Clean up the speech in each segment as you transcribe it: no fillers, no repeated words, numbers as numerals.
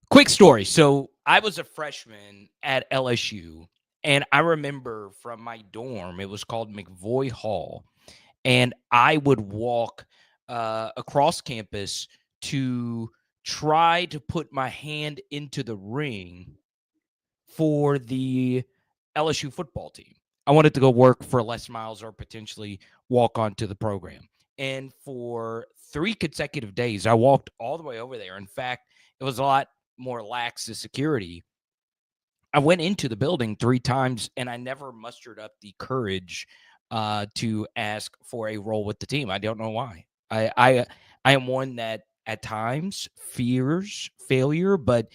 Quick story. So I was a freshman at LSU, and I remember from my dorm, it was called McVoy Hall, and I would walk across campus to try to put my hand into the ring for the LSU football team. I wanted to go work for Les Miles or potentially walk onto the program. And for 3 consecutive days, I walked all the way over there. In fact, it was a lot more lax to security. I went into the building 3 times and I never mustered up the courage to ask for a role with the team. I don't know why. I am one that at times fears failure, but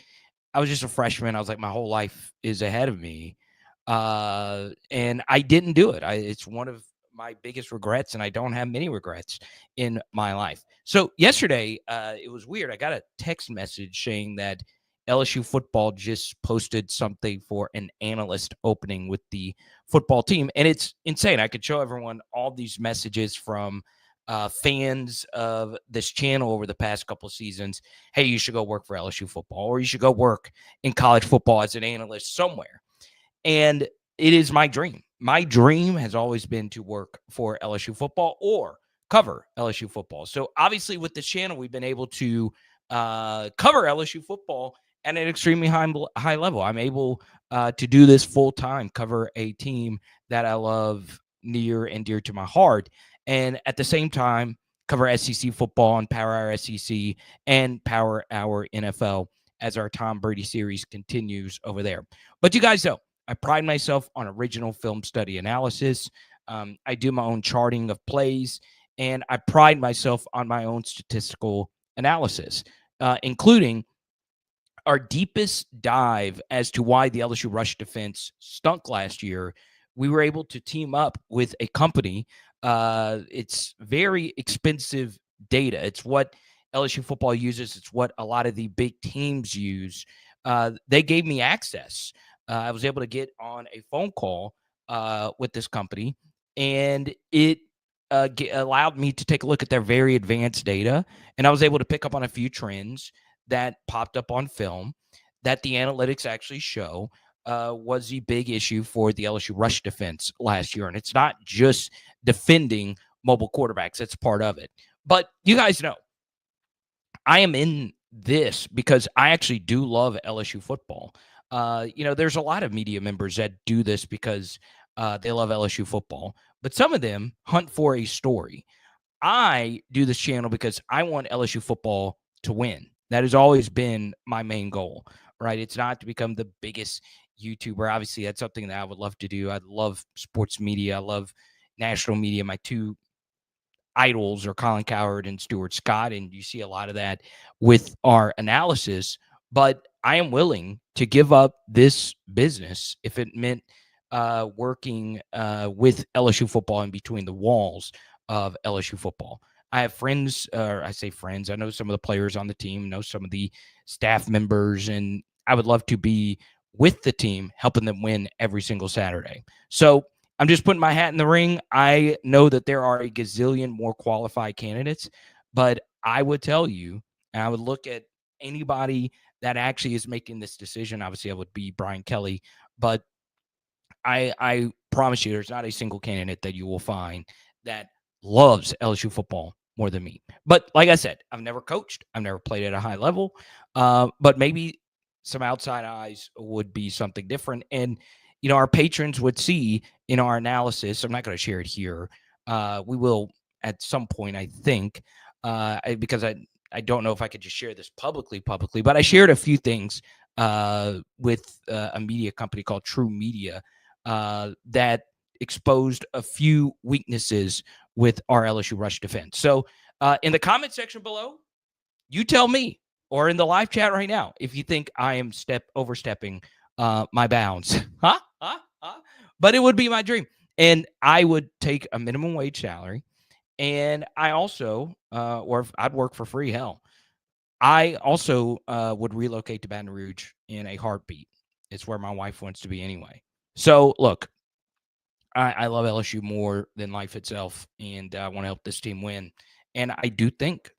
I was just a freshman. I was like, my whole life is ahead of me. And I didn't do it. It's one of my biggest regrets, and I don't have many regrets in my life. So yesterday, it was weird. I got a text message saying that LSU football just posted something for an analyst opening with the football team. And it's insane. I could show everyone all these messages from fans of this channel over the past couple of seasons. Hey, you should go work for LSU football, or you should go work in college football as an analyst somewhere. And it is my dream. My dream has always been to work for LSU football or cover LSU football. So obviously with this channel, we've been able to cover LSU football at an extremely high level. I'm able to do this full time, cover a team that I love near and dear to my heart, and at the same time cover SEC football on Power Hour SEC and Power Hour NFL as our Tom Brady series continues over there. But you guys know, I pride myself on original film study analysis. I do my own charting of plays, and I pride myself on my own statistical analysis, including our deepest dive as to why the LSU rush defense stunk last year. We were able to team up with a company. It's very expensive data. It's what LSU football uses. It's what a lot of the big teams use. They gave me access. I was able to get on a phone call with this company, and it allowed me to take a look at their very advanced data. And I was able to pick up on a few trends that popped up on film that the analytics actually show was the big issue for the LSU rush defense last year. And it's not just defending mobile quarterbacks, that's part of it. But you guys know, I am in this because I actually do love LSU football. There's a lot of media members that do this because they love LSU football, but some of them hunt for a story. I do this channel because I want LSU football to win. That has always been my main goal, right? It's not to become the biggest YouTuber. Obviously, that's something that I would love to do. I love sports media. I love national media. My two idols are Colin Cowherd and Stuart Scott, and you see a lot of that with our analysis. But I am willing to give up this business if it meant working with LSU football in between the walls of LSU football. I have friends, or I say friends, I know some of the players on the team, know some of the staff members, and I would love to be with the team, helping them win every single Saturday. So I'm just putting my hat in the ring. I know that there are a gazillion more qualified candidates, but I would tell you, and I would look at anybody that actually is making this decision. Obviously, I would be Brian Kelly, but I promise you, there's not a single candidate that you will find that loves LSU football more than me. But like I said, I've never coached. I've never played at a high level. But maybe some outside eyes would be something different. And, our patrons would see in our analysis, I'm not going to share it here. We will at some point, I think, because I don't know if I could just share this publicly, but I shared a few things with a media company called True Media that exposed a few weaknesses with our LSU rush defense. So in the comment section below, you tell me, or in the live chat right now, if you think I am overstepping my bounds. But it would be my dream. And I would take a minimum wage salary. And I also, or if I'd work for free, hell, I also would relocate to Baton Rouge in a heartbeat. It's where my wife wants to be anyway. So look, I love LSU more than life itself, and I want to help this team win. And I do think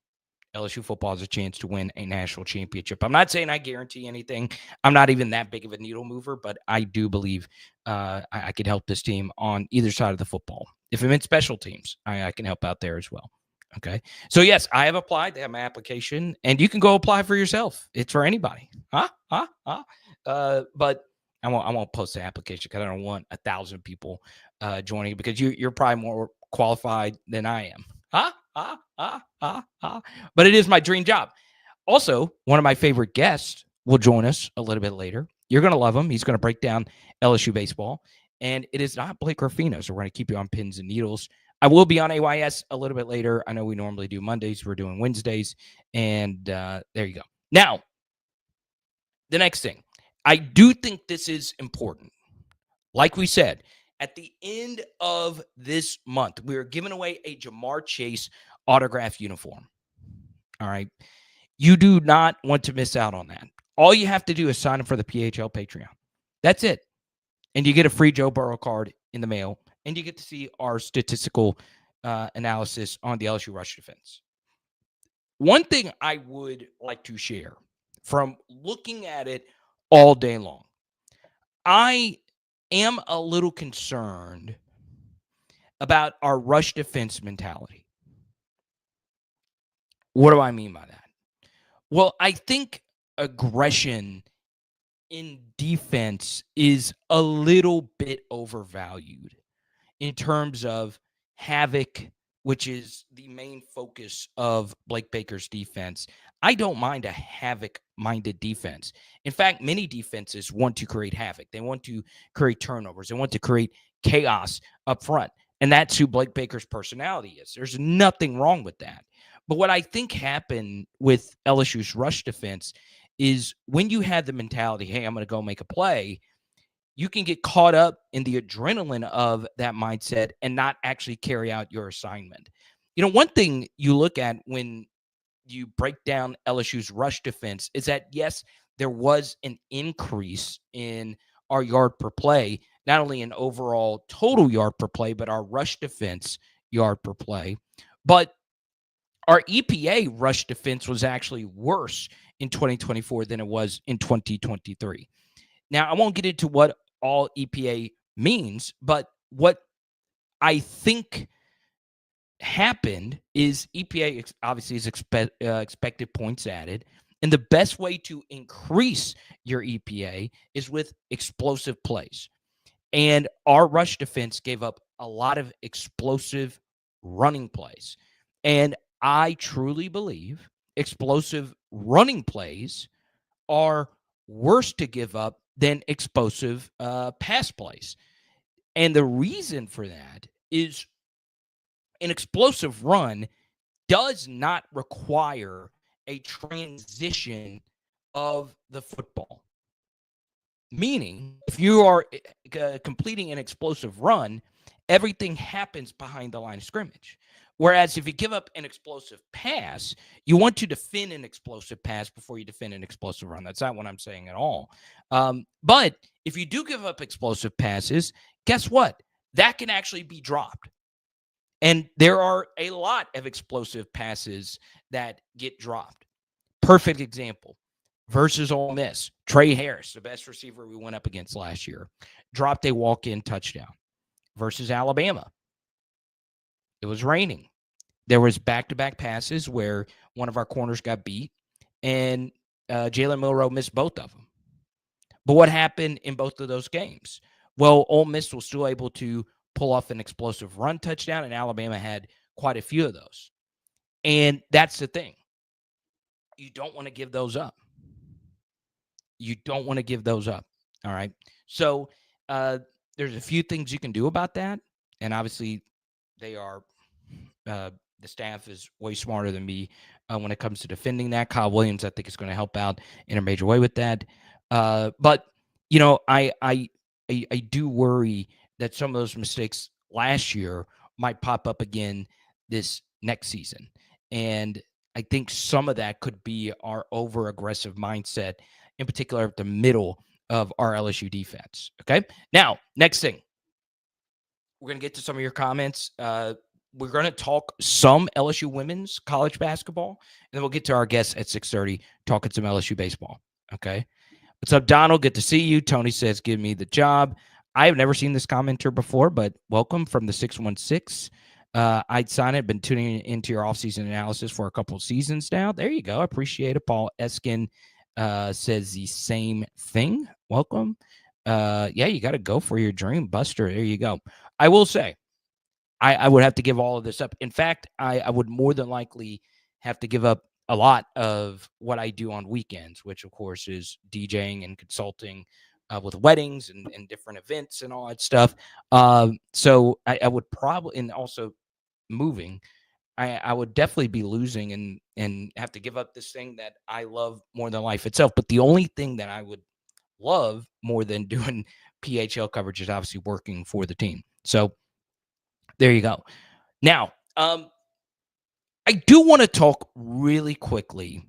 LSU football has a chance to win a national championship. I'm not saying I guarantee anything. I'm not even that big of a needle mover, but I do believe I could help this team on either side of the football. If I'm in special teams, I can help out there as well. Okay. So, yes, I have applied. They have my application, and you can go apply for yourself. It's for anybody. Huh? Huh? Huh? But I won't post the application because I don't want 1,000 people joining because you're probably more qualified than I am. But it is my dream job. Also, one of my favorite guests will join us a little bit later. You're going to love him. He's going to break down LSU baseball. And it is not Blake Ruffino, so we're going to keep you on pins and needles. I will be on AYS a little bit later. I know we normally do Mondays. We're doing Wednesdays. And there you go. Now, the next thing. I do think this is important. Like we said, at the end of this month, we're giving away a Jamar Chase autograph uniform. All right. You do not want to miss out on that. All you have to do is sign up for the PHL Patreon. That's it. And you get a free Joe Burrow card in the mail, and you get to see our statistical analysis on the LSU rush defense. One thing I would like to share from looking at it all day long, I am a little concerned about our rush defense mentality. What do I mean by that? Well, I think aggression in defense is a little bit overvalued in terms of havoc, which is the main focus of Blake Baker's defense. I don't mind a havoc-minded defense. In fact, many defenses want to create havoc. They want to create turnovers. They want to create chaos up front. And that's who Blake Baker's personality is. There's nothing wrong with that. But what I think happened with LSU's rush defense is when you had the mentality, hey, I'm going to go make a play, you can get caught up in the adrenaline of that mindset and not actually carry out your assignment. You know, one thing you look at when you break down LSU's rush defense is that, yes, there was an increase in our yard per play, not only in overall total yard per play, but our rush defense yard per play. But our EPA rush defense was actually worse in 2024 than it was in 2023. Now, I won't get into what all EPA means, but what I think happened is EPA obviously is expected points added. And the best way to increase your EPA is with explosive plays. And our rush defense gave up a lot of explosive running plays. And I truly believe explosive running plays are worse to give up than explosive pass plays. And the reason for that is an explosive run does not require a transition of the football. Meaning, if you are completing an explosive run, everything happens behind the line of scrimmage. Whereas if you give up an explosive pass, you want to defend an explosive pass before you defend an explosive run. That's not what I'm saying at all. But if you do give up explosive passes, guess what? That can actually be dropped. And there are a lot of explosive passes that get dropped. Perfect example. Versus Ole Miss, Trey Harris, the best receiver we went up against last year, dropped a walk-in touchdown. Versus Alabama, it was raining. There was back-to-back passes where one of our corners got beat, and Jalen Milroe missed both of them. But what happened in both of those games? Well, Ole Miss was still able to pull off an explosive run touchdown, and Alabama had quite a few of those. And that's the thing. You don't want to give those up. You don't want to give those up. All right. So there's a few things you can do about that. And obviously, they are the staff is way smarter than me when it comes to defending that. Kyle Williams, I think, is going to help out in a major way with that. But you know, I do worry that some of those mistakes last year might pop up again this next season, and I think some of that could be our over aggressive mindset, in particular at the middle of our LSU defense. Okay. Now, next thing, we're going to get to some of your comments. we're going to talk some LSU women's college basketball, and then we'll get to our guests at 6:30 talking some LSU baseball. Okay. What's up, Donald? Good to see you. Tony says, give me the job. I have never seen this commenter before, but welcome from the 616. I'd sign it. Been tuning into your offseason analysis for a couple of seasons now. There you go. I appreciate it. Paul Eskin says the same thing. Welcome. Yeah, you got to go for your dream, Buster. There you go. I will say, I would have to give all of this up. In fact, I would more than likely have to give up a lot of what I do on weekends, which of course is DJing and consulting with weddings and different events and all that stuff. So I would probably, and also moving, I would definitely be losing and have to give up this thing that I love more than life itself. But the only thing that I would love more than doing PHL coverage is obviously working for the team. So there you go. Now, I do want to talk really quickly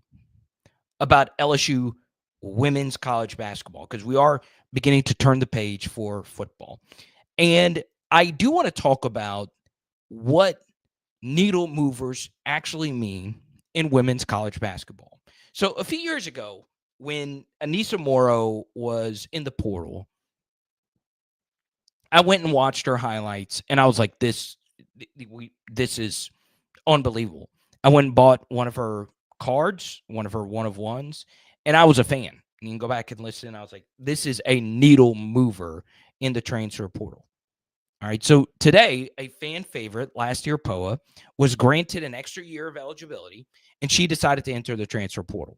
about LSU women's college basketball because we are beginning to turn the page for football. And I do want to talk about what needle movers actually mean in women's college basketball. So a few years ago, when Anissa Morrow was in the portal, I went and watched her highlights, and I was like, this is unbelievable. I went and bought one of her cards, one of her one-of-ones, and I was a fan. You can go back and listen. I was like, this is a needle mover in the transfer portal. All right. So today, a fan favorite, last year POA, was granted an extra year of eligibility, and she decided to enter the transfer portal.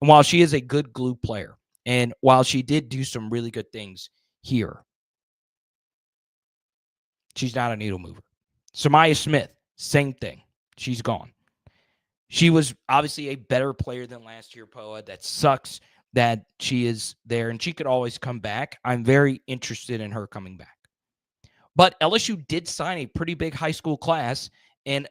And while she is a good glue player, and while she did do some really good things here, she's not a needle mover. Samaya Smith, same thing. She's gone. She was obviously a better player than last year, POA. That sucks that she is there, and she could always come back. I'm very interested in her coming back. But LSU did sign a pretty big high school class, and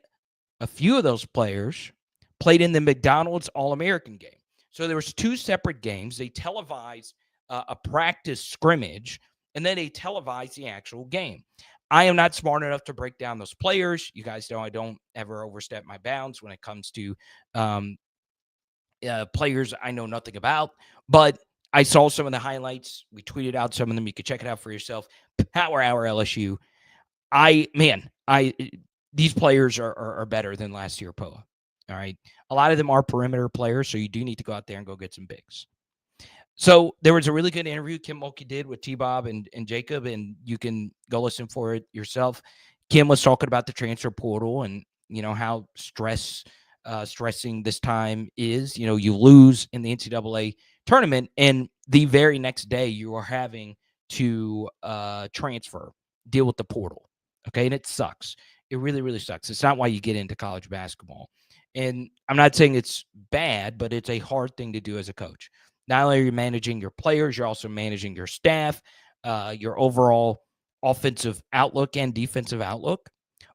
a few of those players played in the McDonald's All-American game. So there was two separate games. They televised a practice scrimmage, and then they televised the actual game. I am not smart enough to break down those players. You guys know I don't ever overstep my bounds when it comes to players I know nothing about. But I saw some of the highlights. We tweeted out some of them. You could check it out for yourself. Power Hour LSU. These players are better than last year POA. All right. A lot of them are perimeter players, so you do need to go out there and go get some bigs. So there was a really good interview Kim Mulkey did with T-Bob and Jacob, and you can go listen for it yourself. Kim was talking about the transfer portal and, how stressing this time is. You lose in the NCAA tournament, and the very next day you are having to transfer, deal with the portal. Okay, and it sucks. It really, really sucks. It's not why you get into college basketball. And I'm not saying it's bad, but it's a hard thing to do as a coach. Not only are you managing your players, you're also managing your staff, your overall offensive outlook and defensive outlook.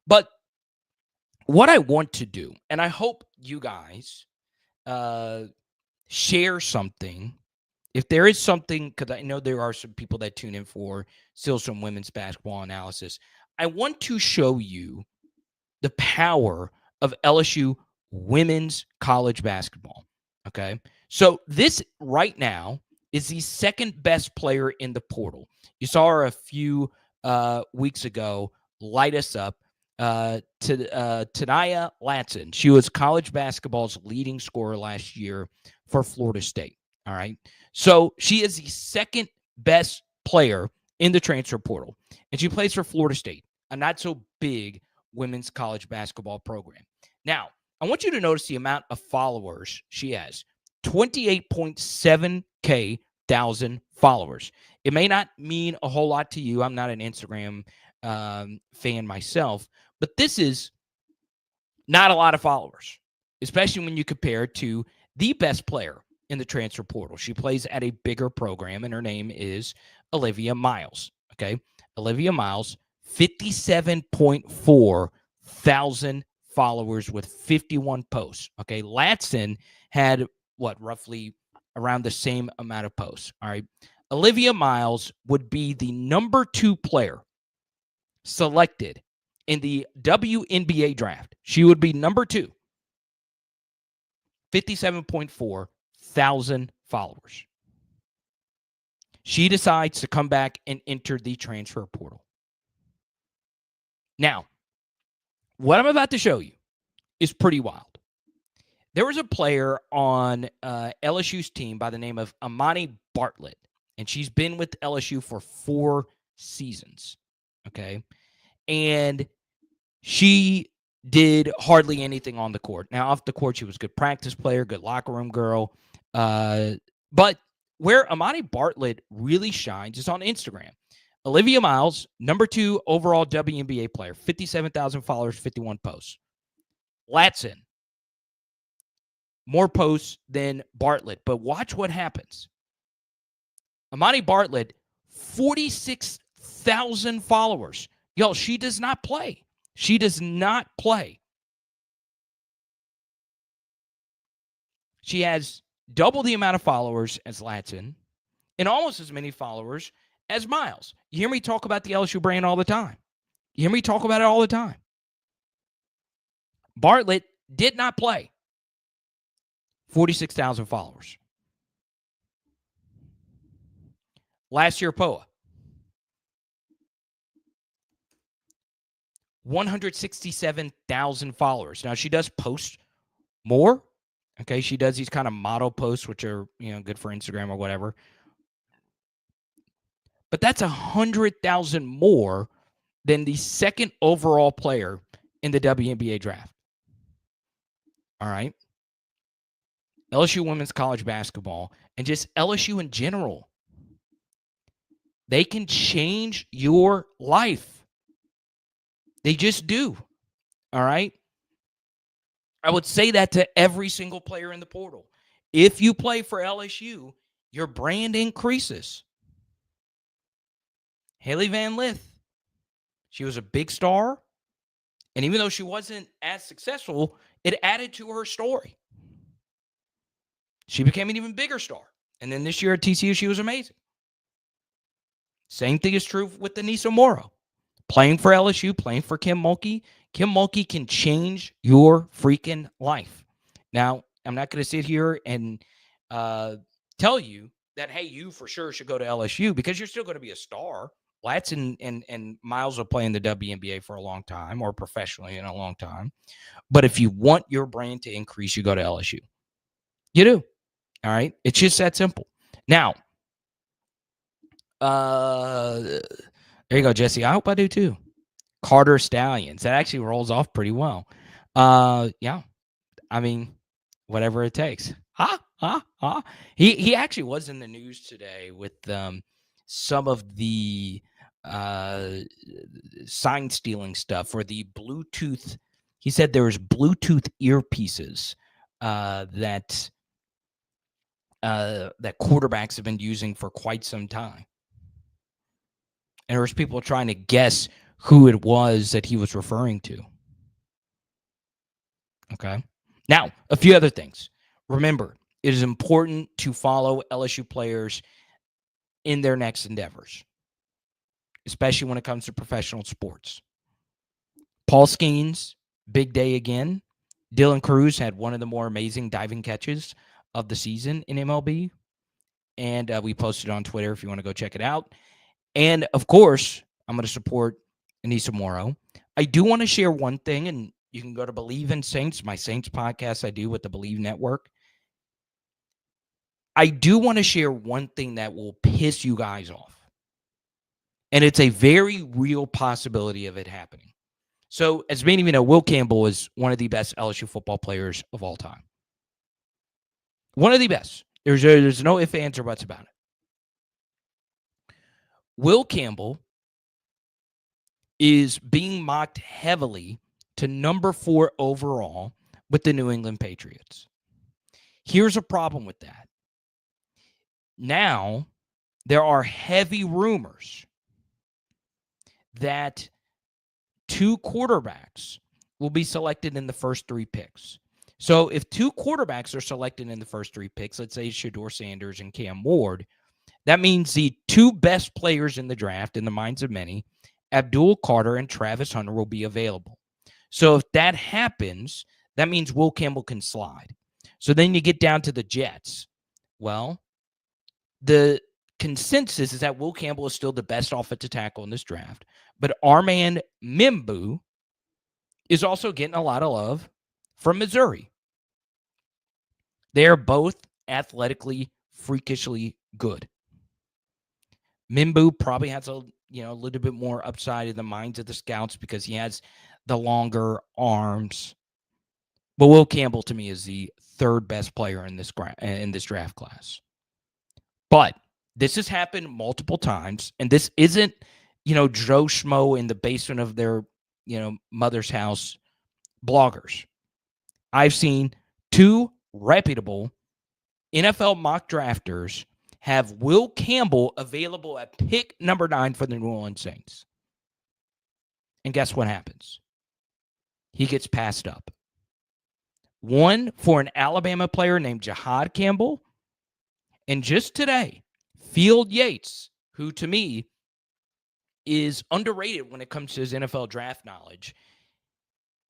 But what I want to do, and I hope you guys share something. If there is something, because I know there are some people that tune in for still some women's basketball analysis, I want to show you the power of LSU women's college basketball. Okay. So this right now is the second best player in the portal. You saw her a few weeks ago light us up. Tanaya Latson. She was college basketball's leading scorer last year for Florida State. All right. So she is the second best player in the transfer portal, and she plays for Florida State, a not so big women's college basketball program. Now, I want you to notice the amount of followers she has. 28.7K thousand followers. It may not mean a whole lot to you. I'm not an Instagram fan myself, but this is not a lot of followers, especially when you compare it to the best player in the transfer portal. She plays at a bigger program, and her name is Olivia Miles. Okay. Olivia Miles, 57.4 thousand followers with 51 posts. Okay. Latson had roughly around the same amount of posts. All right. Olivia Miles would be the number 2 player selected in the WNBA draft. She would be number 2, 57.4 thousand followers. She decides to come back and enter the transfer portal. Now, what I'm about to show you is pretty wild. There was a player on LSU's team by the name of Amani Bartlett, and she's been with LSU for 4 seasons, okay? And she did hardly anything on the court. Now, off the court, she was a good practice player, good locker room girl. But where Amani Bartlett really shines is on Instagram. Olivia Miles, number 2 overall WNBA player, 57,000 followers, 51 posts. Latson, more posts than Bartlett. But watch what happens. Amani Bartlett, 46,000 followers. Yo, she does not play. She does not play. She has double the amount of followers as Latson and almost as many followers as Miles. You hear me talk about the LSU brand all the time. You hear me talk about it all the time. Bartlett did not play. 46,000 followers. Last year, POA. 167,000 followers. Now, she does post more. Okay, she does these kind of model posts, which are, good for Instagram or whatever. But that's 100,000 more than the second overall player in the WNBA draft. All right. LSU women's college basketball and just LSU in general. They can change your life. They just do. All right. I would say that to every single player in the portal. If you play for LSU, your brand increases. Haley Van Lith, she was a big star. And even though she wasn't as successful, it added to her story. She became an even bigger star. And then this year at TCU, she was amazing. Same thing is true with Anissa Morrow. Playing for LSU, playing for Kim Mulkey. Kim Mulkey can change your freaking life. Now, I'm not going to sit here and tell you that, hey, you for sure should go to LSU because you're still going to be a star. Latson and Miles will play in the WNBA for a long time or professionally in a long time. But if you want your brand to increase, you go to LSU. You do. All right? It's just that simple. Now, there you go, Jesse. I hope I do too. Carter Stallions. That actually rolls off pretty well. Yeah. I mean, whatever it takes. He actually was in the news today with some of the sign stealing stuff or the Bluetooth. He said there was Bluetooth earpieces that quarterbacks have been using for quite some time. And there was people trying to guess who it was that he was referring to. Okay. Now, a few other things. Remember, it is important to follow LSU players in their next endeavors, especially when it comes to professional sports. Paul Skeens, big day again. Dylan Cruz had one of the more amazing diving catches of the season in MLB. And we posted on Twitter if you want to go check it out. And, of course, I'm going to support Anissa Morrow. I do want to share one thing, and you can go to Believe in Saints, my Saints podcast I do with the Believe Network. I do want to share one thing that will piss you guys off. And it's a very real possibility of it happening. So, as many of you know, Will Campbell is one of the best LSU football players of all time. One of the best. There's no ifs, ands, or buts about it. Will Campbell is being mocked heavily to number 4 overall with the New England Patriots. Here's a problem with that. Now, there are heavy rumors that 2 quarterbacks will be selected in the first 3 picks. So if 2 quarterbacks are selected in the first 3 picks, let's say Shedeur Sanders and Cam Ward, that means the 2 best players in the draft, in the minds of many, Abdul Carter and Travis Hunter will be available. So if that happens, that means Will Campbell can slide. So then you get down to the Jets. Well, the consensus is that Will Campbell is still the best offensive tackle in this draft, but Armand Mimbu is also getting a lot of love from Missouri. They are both athletically, freakishly good. Mimbu probably has a little bit more upside in the minds of the scouts because he has the longer arms. But Will Campbell, to me, is the third best player in this draft class. But this has happened multiple times, and this isn't, Joe Schmo in the basement of their, mother's house bloggers. I've seen two reputable NFL mock drafters have Will Campbell available at pick number 9 for the New Orleans Saints. And guess what happens? He gets passed up. One for an Alabama player named Jahad Campbell. And just today, Field Yates, who to me is underrated when it comes to his NFL draft knowledge,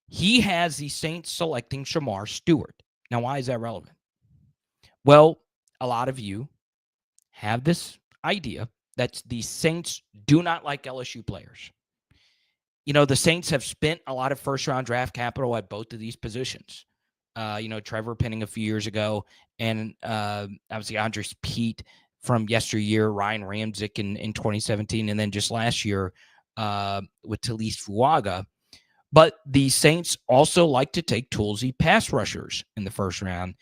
he has the Saints selecting Shamar Stewart. Now, why is that relevant? Well, a lot of you have this idea that the Saints do not like LSU players. The Saints have spent a lot of first-round draft capital at both of these positions. Trevor Penning a few years ago, and obviously Andres Pete from yesteryear, Ryan Ramczyk in 2017, and then just last year with Talise Fuaga. But the Saints also like to take toolsy pass rushers in the first round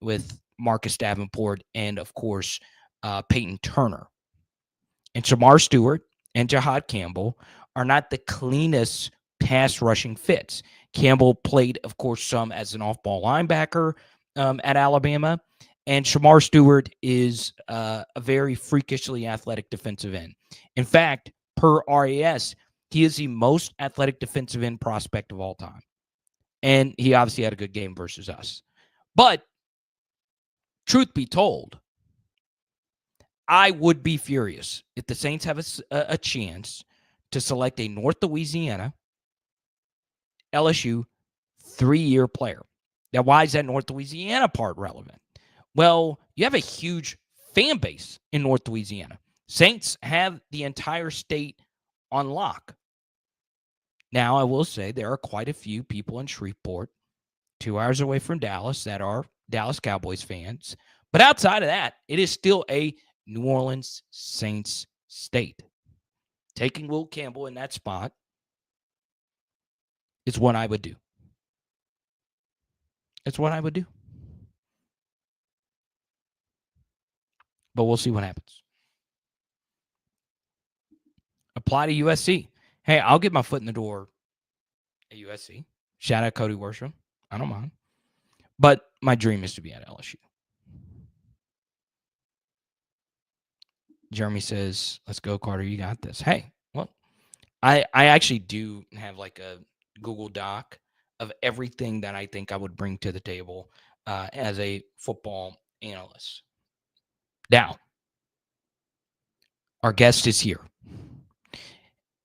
with Marcus Davenport and, of course, Peyton Turner. And Shamar Stewart and Jahad Campbell are not the cleanest pass rushing fits. Campbell played, of course, some as an off-ball linebacker at Alabama, and Shamar Stewart is a very freakishly athletic defensive end. In fact, per RAS, he is the most athletic defensive end prospect of all time. And he obviously had a good game versus us. But truth be told, I would be furious if the Saints have a chance to select a North Louisiana LSU 3-year player. Now, why is that North Louisiana part relevant? Well, you have a huge fan base in North Louisiana. Saints have the entire state on lock. Now, I will say there are quite a few people in Shreveport, 2 hours away from Dallas, that are Dallas Cowboys fans. But outside of that, it is still a New Orleans Saints state. Taking Will Campbell in that spot is what I would do. It's what I would do. But we'll see what happens. Apply to USC. Hey, I'll get my foot in the door at USC. Shout out Cody Worsham. I don't mind. But my dream is to be at LSU. Jeremy says, let's go, Carter. You got this. Hey, well, I actually do have like a Google Doc of everything that I think I would bring to the table as a football analyst. Now, our guest is here.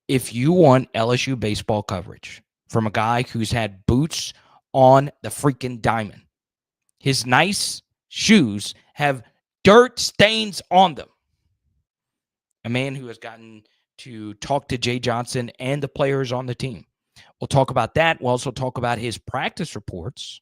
If you want LSU baseball coverage from a guy who's had boots on the freaking diamond, his nice shoes have dirt stains on them. A man who has gotten to talk to Jay Johnson and the players on the team. We'll talk about that. We'll also talk about his practice reports.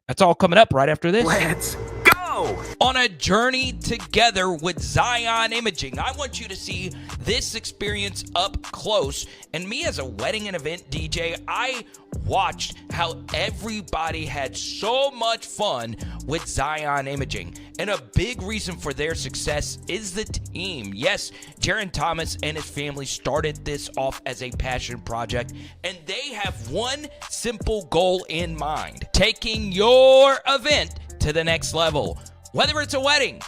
That's all coming up right after this. Let's go! On a journey together with Zion Imaging. I want you to see this experience up close. And me as a wedding and event DJ, I watched how everybody had so much fun with Zion Imaging. And a big reason for their success is the team. Yes, Jaron Thomas and his family started this off as a passion project, and they have one simple goal in mind: taking your event to the next level. Whether it's a wedding,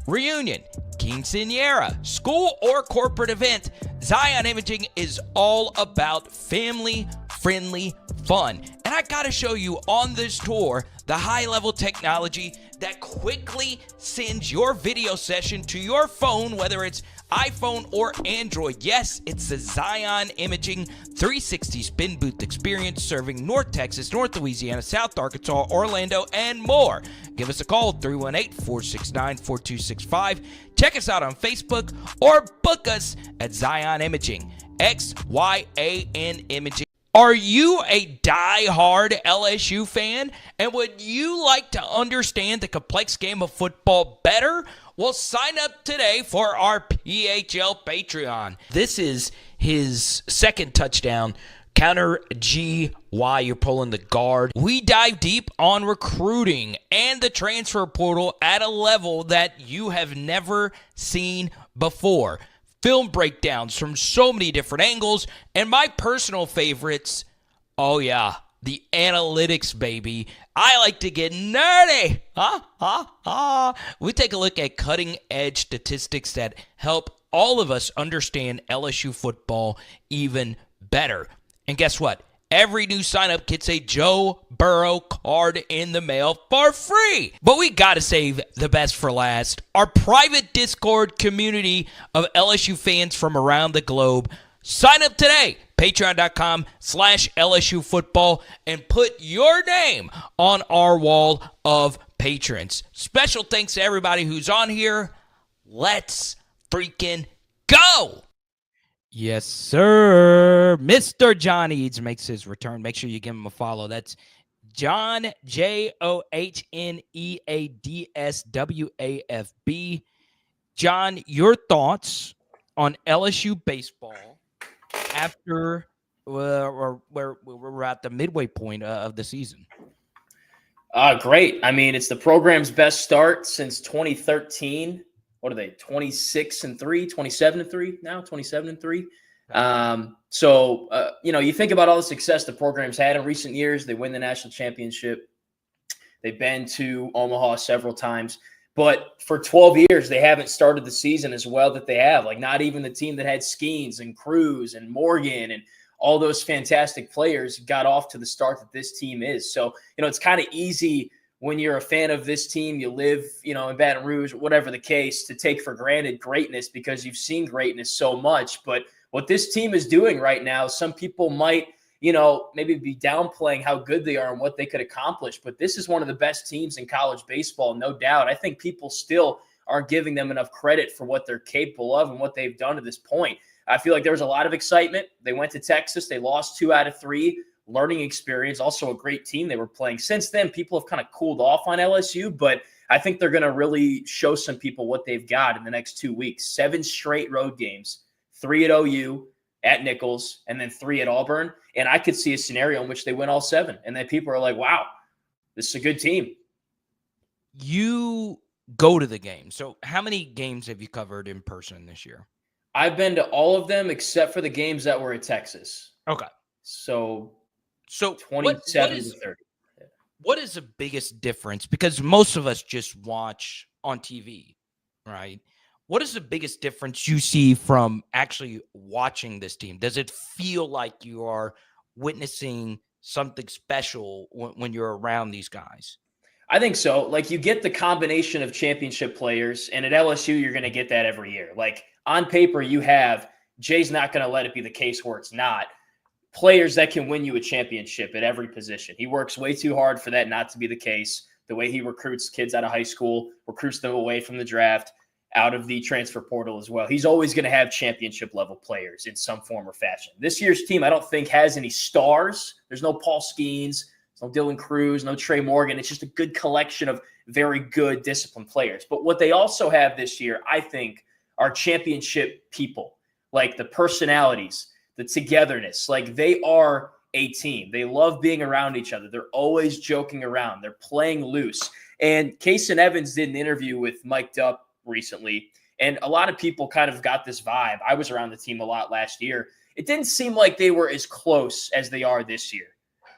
reunion, quinceañera, school, or corporate event, Zion Imaging is all about family-friendly fun. And I gotta show you on this tour the high-level technology that quickly sends your video session to your phone, whether it's iPhone or Android. Yes, it's the Zion Imaging 360 spin booth experience serving North Texas, North Louisiana, South Arkansas, Orlando, and more. Give us a call, 318-469-4265. Check us out on Facebook or book us at Zion Imaging, XYAN Imaging. Are you a die-hard LSU fan? And would you like to understand the complex game of football better? Well, sign up today for our PHL Patreon. This is his second touchdown. Counter G while you're pulling the guard. We dive deep on recruiting and the transfer portal at a level that you have never seen before. Film breakdowns from so many different angles, and my personal favorites, oh yeah, the analytics, baby. I like to get nerdy. We take a look at cutting-edge statistics that help all of us understand LSU football even better. And guess what? Every new sign-up gets a Joe Burrow card in the mail for free. But we got to save the best for last. Our private Discord community of LSU fans from around the globe. Sign up today. Patreon.com/LSU football and put your name on our wall of patrons. Special thanks to everybody who's on here. Let's freaking go. Yes, sir. Mr. John Eads makes his return. Make sure you give him a follow. That's John, JOHNEADSWAFB. John, your thoughts on LSU baseball after we're at the midway point of the season? Great. I mean, it's the program's best start since 2013. What are they? 26-3, 27-3 now, 27-3. You think about all the success the program's had in recent years. They win the national championship. They've been to Omaha several times, but for 12 years, they haven't started the season as well that they have. Like, not even the team that had Skeens and Cruz and Morgan and all those fantastic players got off to the start that this team is. So, it's kind of easy when you're a fan of this team, you live, in Baton Rouge, whatever the case, to take for granted greatness because you've seen greatness so much. But what this team is doing right now, some people might, maybe be downplaying how good they are and what they could accomplish. But this is one of the best teams in college baseball, no doubt. I think people still aren't giving them enough credit for what they're capable of and what they've done to this point. I feel like there was a lot of excitement. They went to Texas. They lost 2 out of 3. Learning experience, also a great team they were playing. Since then, people have kind of cooled off on LSU, but I think they're going to really show some people what they've got in the next 2 weeks. 7 straight road games, 3 at OU, at Nichols, and then 3 at Auburn. And I could see a scenario in which they win all 7. And then people are like, wow, this is a good team. You go to the game. So how many games have you covered in person this year? I've been to all of them except for the games that were at Texas. Okay. So 27 to 30. What is the biggest difference? Because most of us just watch on TV, right? What is the biggest difference you see from actually watching this team? Does it feel like you are witnessing something special when you're around these guys? I think so. Like, you get the combination of championship players, and at LSU, you're going to get that every year. Like, on paper, you have Jay's not going to let it be the case where it's not. Players that can win you a championship at every position. He works way too hard for that not to be the case. The way he recruits kids out of high school, recruits them away from the draft, out of the transfer portal as well. He's always going to have championship level players in some form or fashion. This year's team, I don't think, has any stars. There's no Paul Skeens, no Dylan Cruz, no Trey Morgan. It's just a good collection of very good, disciplined players. But what they also have this year, I think, are championship people, like the personalities, the togetherness. Like, they are a team. They love being around each other. They're always joking around. They're playing loose. And Kason Evans did an interview with Mike Dupp recently, and a lot of people kind of got this vibe. I was around the team a lot last year. It didn't seem like they were as close as they are this year.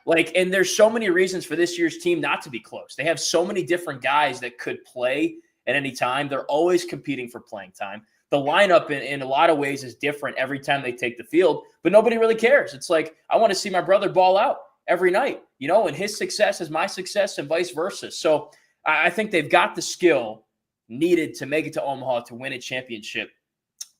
And there's so many reasons for this year's team not to be close. They have so many different guys that could play at any time. They're always competing for playing time. The lineup in a lot of ways is different every time they take the field, but nobody really cares. It's like, I want to see my brother ball out every night, and his success is my success and vice versa. So I think they've got the skill needed to make it to Omaha to win a championship.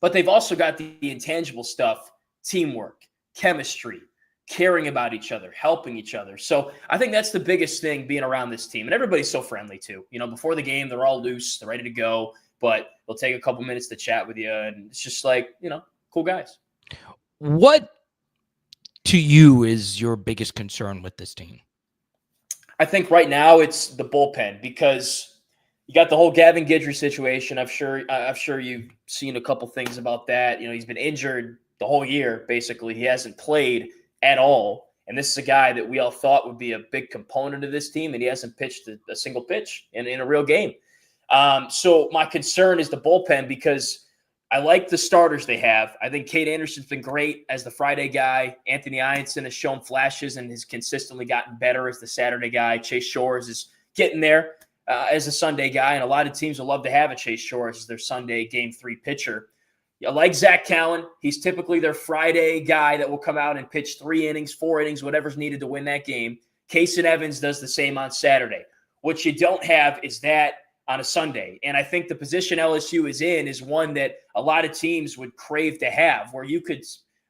But they've also got the intangible stuff, teamwork, chemistry, caring about each other, helping each other. So I think that's the biggest thing being around this team. And everybody's so friendly too. Before the game, they're all loose, they're ready to go, but they'll take a couple minutes to chat with you. And it's just like, cool guys. What to you is your biggest concern with this team? I think right now it's the bullpen because you got the whole Gavin Guidry situation. I'm sure you've seen a couple things about that. He's been injured the whole year, basically. He hasn't played at all. And this is a guy that we all thought would be a big component of this team, and he hasn't pitched a single pitch in a real game. So my concern is the bullpen because I like the starters they have. I think Cade Anderson's been great as the Friday guy. Anthony Ianson has shown flashes and has consistently gotten better as the Saturday guy. Chase Shores is getting there as a Sunday guy, and a lot of teams will love to have a Chase Shores as their Sunday Game 3 pitcher. I like Zach Cowan. He's typically their Friday guy that will come out and pitch 3 innings, 4 innings, whatever's needed to win that game. Kason Evans does the same on Saturday. What you don't have is that on a Sunday. And I think the position LSU is in is one that a lot of teams would crave to have, where you could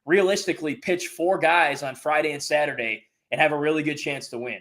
realistically pitch 4 guys on Friday and Saturday and have a really good chance to win.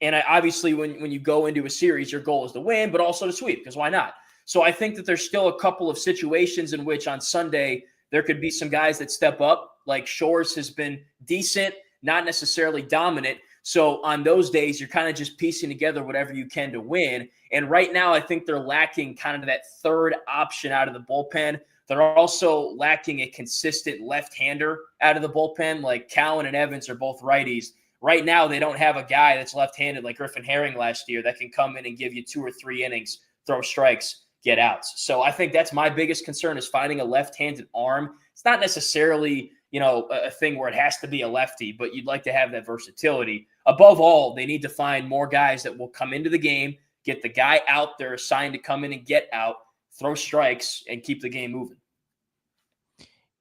And obviously, when you go into a series, your goal is to win, but also to sweep, because why not? So I think that there's still a couple of situations in which on Sunday there could be some guys that step up, like Shores has been decent, not necessarily dominant. So on those days, you're kind of just piecing together whatever you can to win. And right now, I think they're lacking kind of that third option out of the bullpen. They're also lacking a consistent left-hander out of the bullpen. Like Cowan and Evans are both righties. Right now, they don't have a guy that's left-handed like Griffin Herring last year that can come in and give you 2 or 3 innings, throw strikes, get outs. So I think that's my biggest concern is finding a left-handed arm. It's not necessarily, a thing where it has to be a lefty, but you'd like to have that versatility. Above all, they need to find more guys that will come into the game, get the guy out there assigned to come in and get out, throw strikes, and keep the game moving.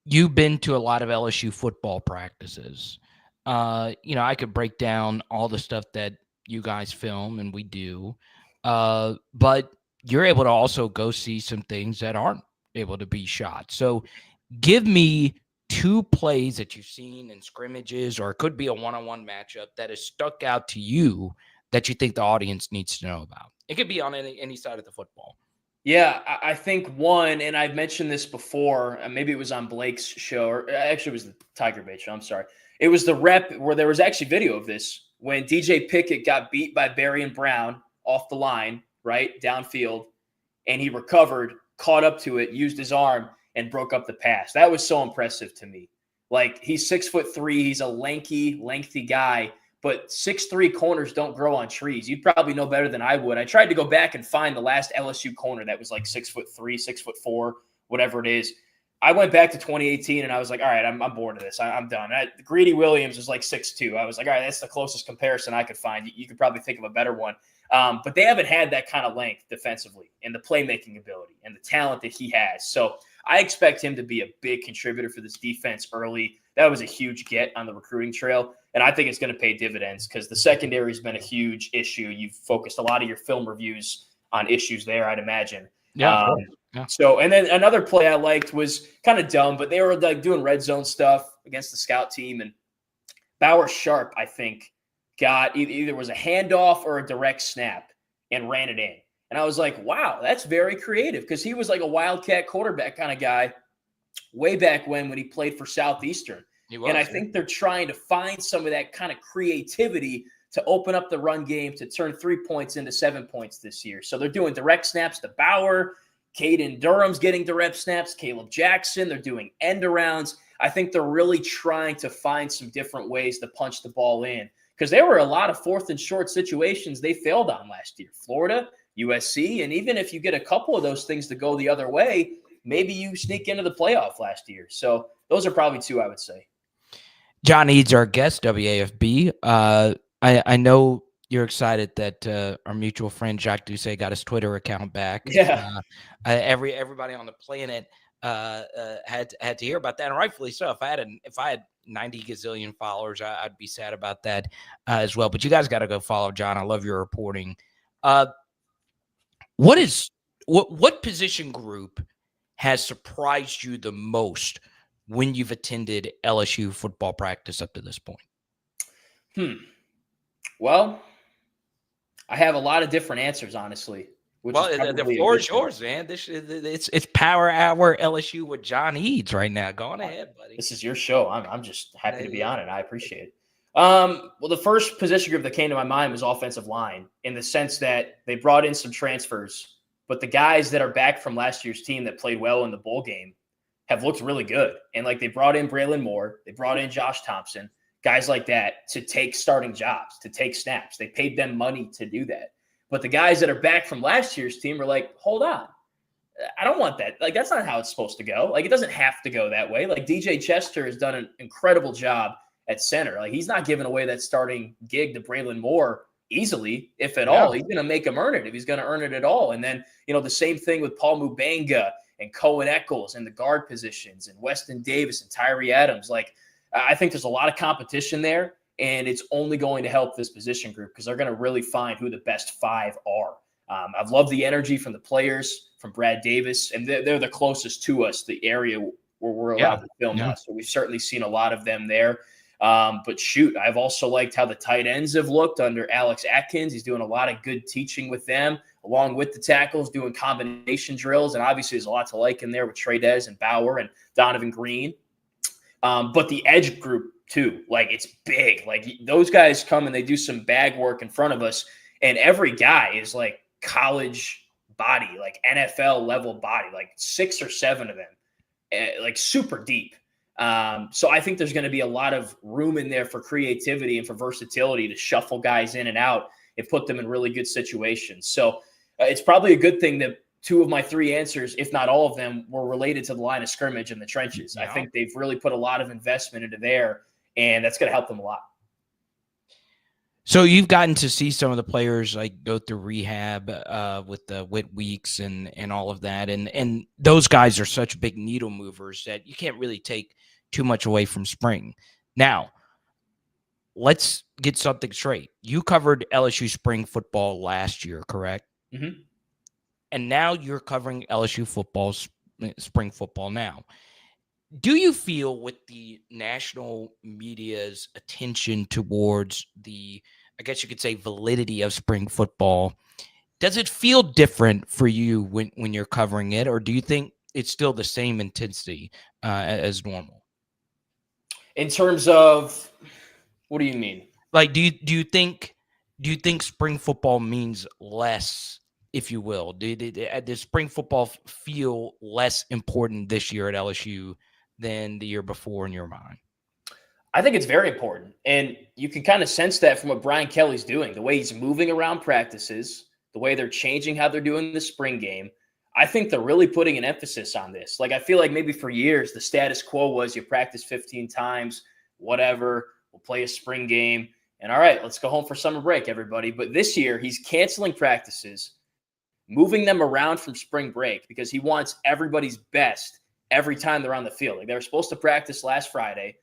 You've been to a lot of LSU football practices. I could break down all the stuff that you guys film and we do, but you're able to also go see some things that aren't able to be shot. So give me 2 plays that you've seen in scrimmages, or it could be a one-on-one matchup that has stuck out to you that you think the audience needs to know about. It could be on any side of the football. Yeah, I think one, and I've mentioned this before, maybe it was on Blake's show, or actually it was the Tiger Bait show, I'm sorry. It was the rep where there was actually video of this when DJ Pickett got beat by Barry and Brown off the line, right, downfield, and he recovered, caught up to it, used his arm, and broke up the pass. That was so impressive to me. Like, he's 6'3", he's a lengthy guy, but 6'3" corners don't grow on trees. You'd probably know better than I would. I tried to go back and find the last LSU corner that was like 6'3", 6'4", whatever it is. I went back to 2018 and I was like, all right, I'm bored of this. I'm done. Greedy Williams was like 6'2". I was like, all right, that's the closest comparison I could find. You could probably think of a better one. But they haven't had that kind of length defensively and the playmaking ability and the talent that he has. So I expect him to be a big contributor for this defense early. That was a huge get on the recruiting trail. And I think it's going to pay dividends because the secondary has been a huge issue. You've focused a lot of your film reviews on issues there, I'd imagine. Yeah. So, and then another play I liked was kind of dumb, but they were like doing red zone stuff against the scout team. And Bauer Sharp, I think, got either was a handoff or a direct snap and ran it in. And I was like, wow, that's very creative because he was like a wildcat quarterback kind of guy way back when he played for Southeastern. And I think they're trying to find some of that kind of creativity to open up the run game to turn 3 points into 7 points this year. So they're doing direct snaps to Bauer. Caden Durham's getting direct snaps. Caleb Jackson, they're doing end arounds. I think they're really trying to find some different ways to punch the ball in because there were a lot of 4th and short situations they failed on last year. Florida, USC, and even if you get a couple of those things to go the other way, maybe you sneak into the playoff last year. So those are probably 2 I would say. John Eads, our guest, WAFB. I know you're excited that our mutual friend Jacques Doucet got his Twitter account back. Yeah. Everybody on the planet had to hear about that, and rightfully so. If I had 90 gazillion followers, I'd be sad about that as well. But you guys got to go follow John. I love your reporting. What position group has surprised you the most when you've attended LSU football practice up to this point? Well, I have a lot of different answers, honestly, which is Well, the probably a floor good is thing. yours, man. It's Power Hour LSU with John Eads right now. Go on ahead, buddy. This is your show. I'm just happy to be Yeah. on it. I appreciate it. Well, the first position group that came to my mind was offensive line, in the sense that they brought in some transfers, but the guys that are back from last year's team that played well in the bowl game have looked really good. And like, they brought in Braylon Moore, they brought in Josh Thompson, guys like that to take starting jobs, to take snaps. They paid them money to do that. But the guys that are back from last year's team are like, hold on, I don't want that. Like, that's not how it's supposed to go. Like, it doesn't have to go that way. Like, DJ Chester has done an incredible job at center. Like, he's not giving away that starting gig to Braylon Moore easily, if at all. He's going to make him earn it if he's going to earn it at all. And then, the same thing with Paul Mubanga and Cohen Eccles and the guard positions and Weston Davis and Tyree Adams. Like, I think there's a lot of competition there, and it's only going to help this position group because they're going to really find who the best five are. I've loved the energy from the players, from Brad Davis, and they're the closest to us, the area where we're allowed to film us. So we've certainly seen a lot of them there. But shoot, I've also liked how the tight ends have looked under Alex Atkins. He's doing a lot of good teaching with them, along with the tackles, doing combination drills. And obviously there's a lot to like in there with Trey and Bauer and Donovan Green. But the edge group too, like, it's big. Like, those guys come and they do some bag work in front of us, and every guy is like college body, like NFL level body, like 6 or 7 of them, like super deep. So I think there's going to be a lot of room in there for creativity and for versatility to shuffle guys in and out and put them in really good situations. So it's probably a good thing that 2 of my 3 answers, if not all of them, were related to the line of scrimmage and the trenches. I think they've really put a lot of investment into there, and that's going to help them a lot. So you've gotten to see some of the players like go through rehab with the WIT weeks and all of that. And those guys are such big needle movers that you can't really take too much away from spring. Now, let's get something straight. You covered LSU spring football last year, correct? Mm-hmm. And now you're covering LSU football, spring football now. Do you feel, with the national media's attention towards the, I guess you could say, validity of spring football, does it feel different for you when you're covering it, or do you think it's still the same intensity as normal? In terms of, what do you mean? Like, do you think spring football means less, if you will? Does spring football feel less important this year at LSU than the year before in your mind? I think it's very important. And you can kind of sense that from what Brian Kelly's doing, the way he's moving around practices, the way they're changing how they're doing the spring game. I think they're really putting an emphasis on this. Like, I feel like maybe for years, the status quo was you practice 15 times, whatever, we'll play a spring game, and all right, let's go home for summer break, everybody. But this year, he's canceling practices, moving them around from spring break, because he wants everybody's best every time they're on the field. Like, they were supposed to practice last Friday.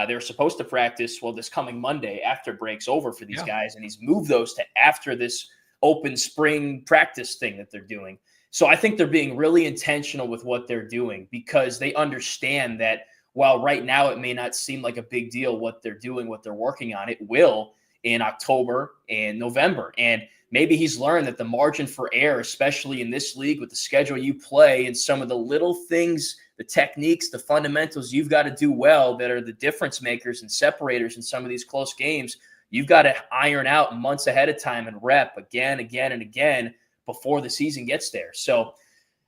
They were supposed to practice, this coming Monday after break's over for these guys, and he's moved those to after this open spring practice thing that they're doing. So I think they're being really intentional with what they're doing, because they understand that while right now it may not seem like a big deal what they're doing, what they're working on, it will in October and November. And maybe he's learned that the margin for error, especially in this league with the schedule you play and some of the little things, the techniques, the fundamentals you've got to do well that are the difference makers and separators in some of these close games, you've got to iron out months ahead of time and rep again, and again before the season gets there. So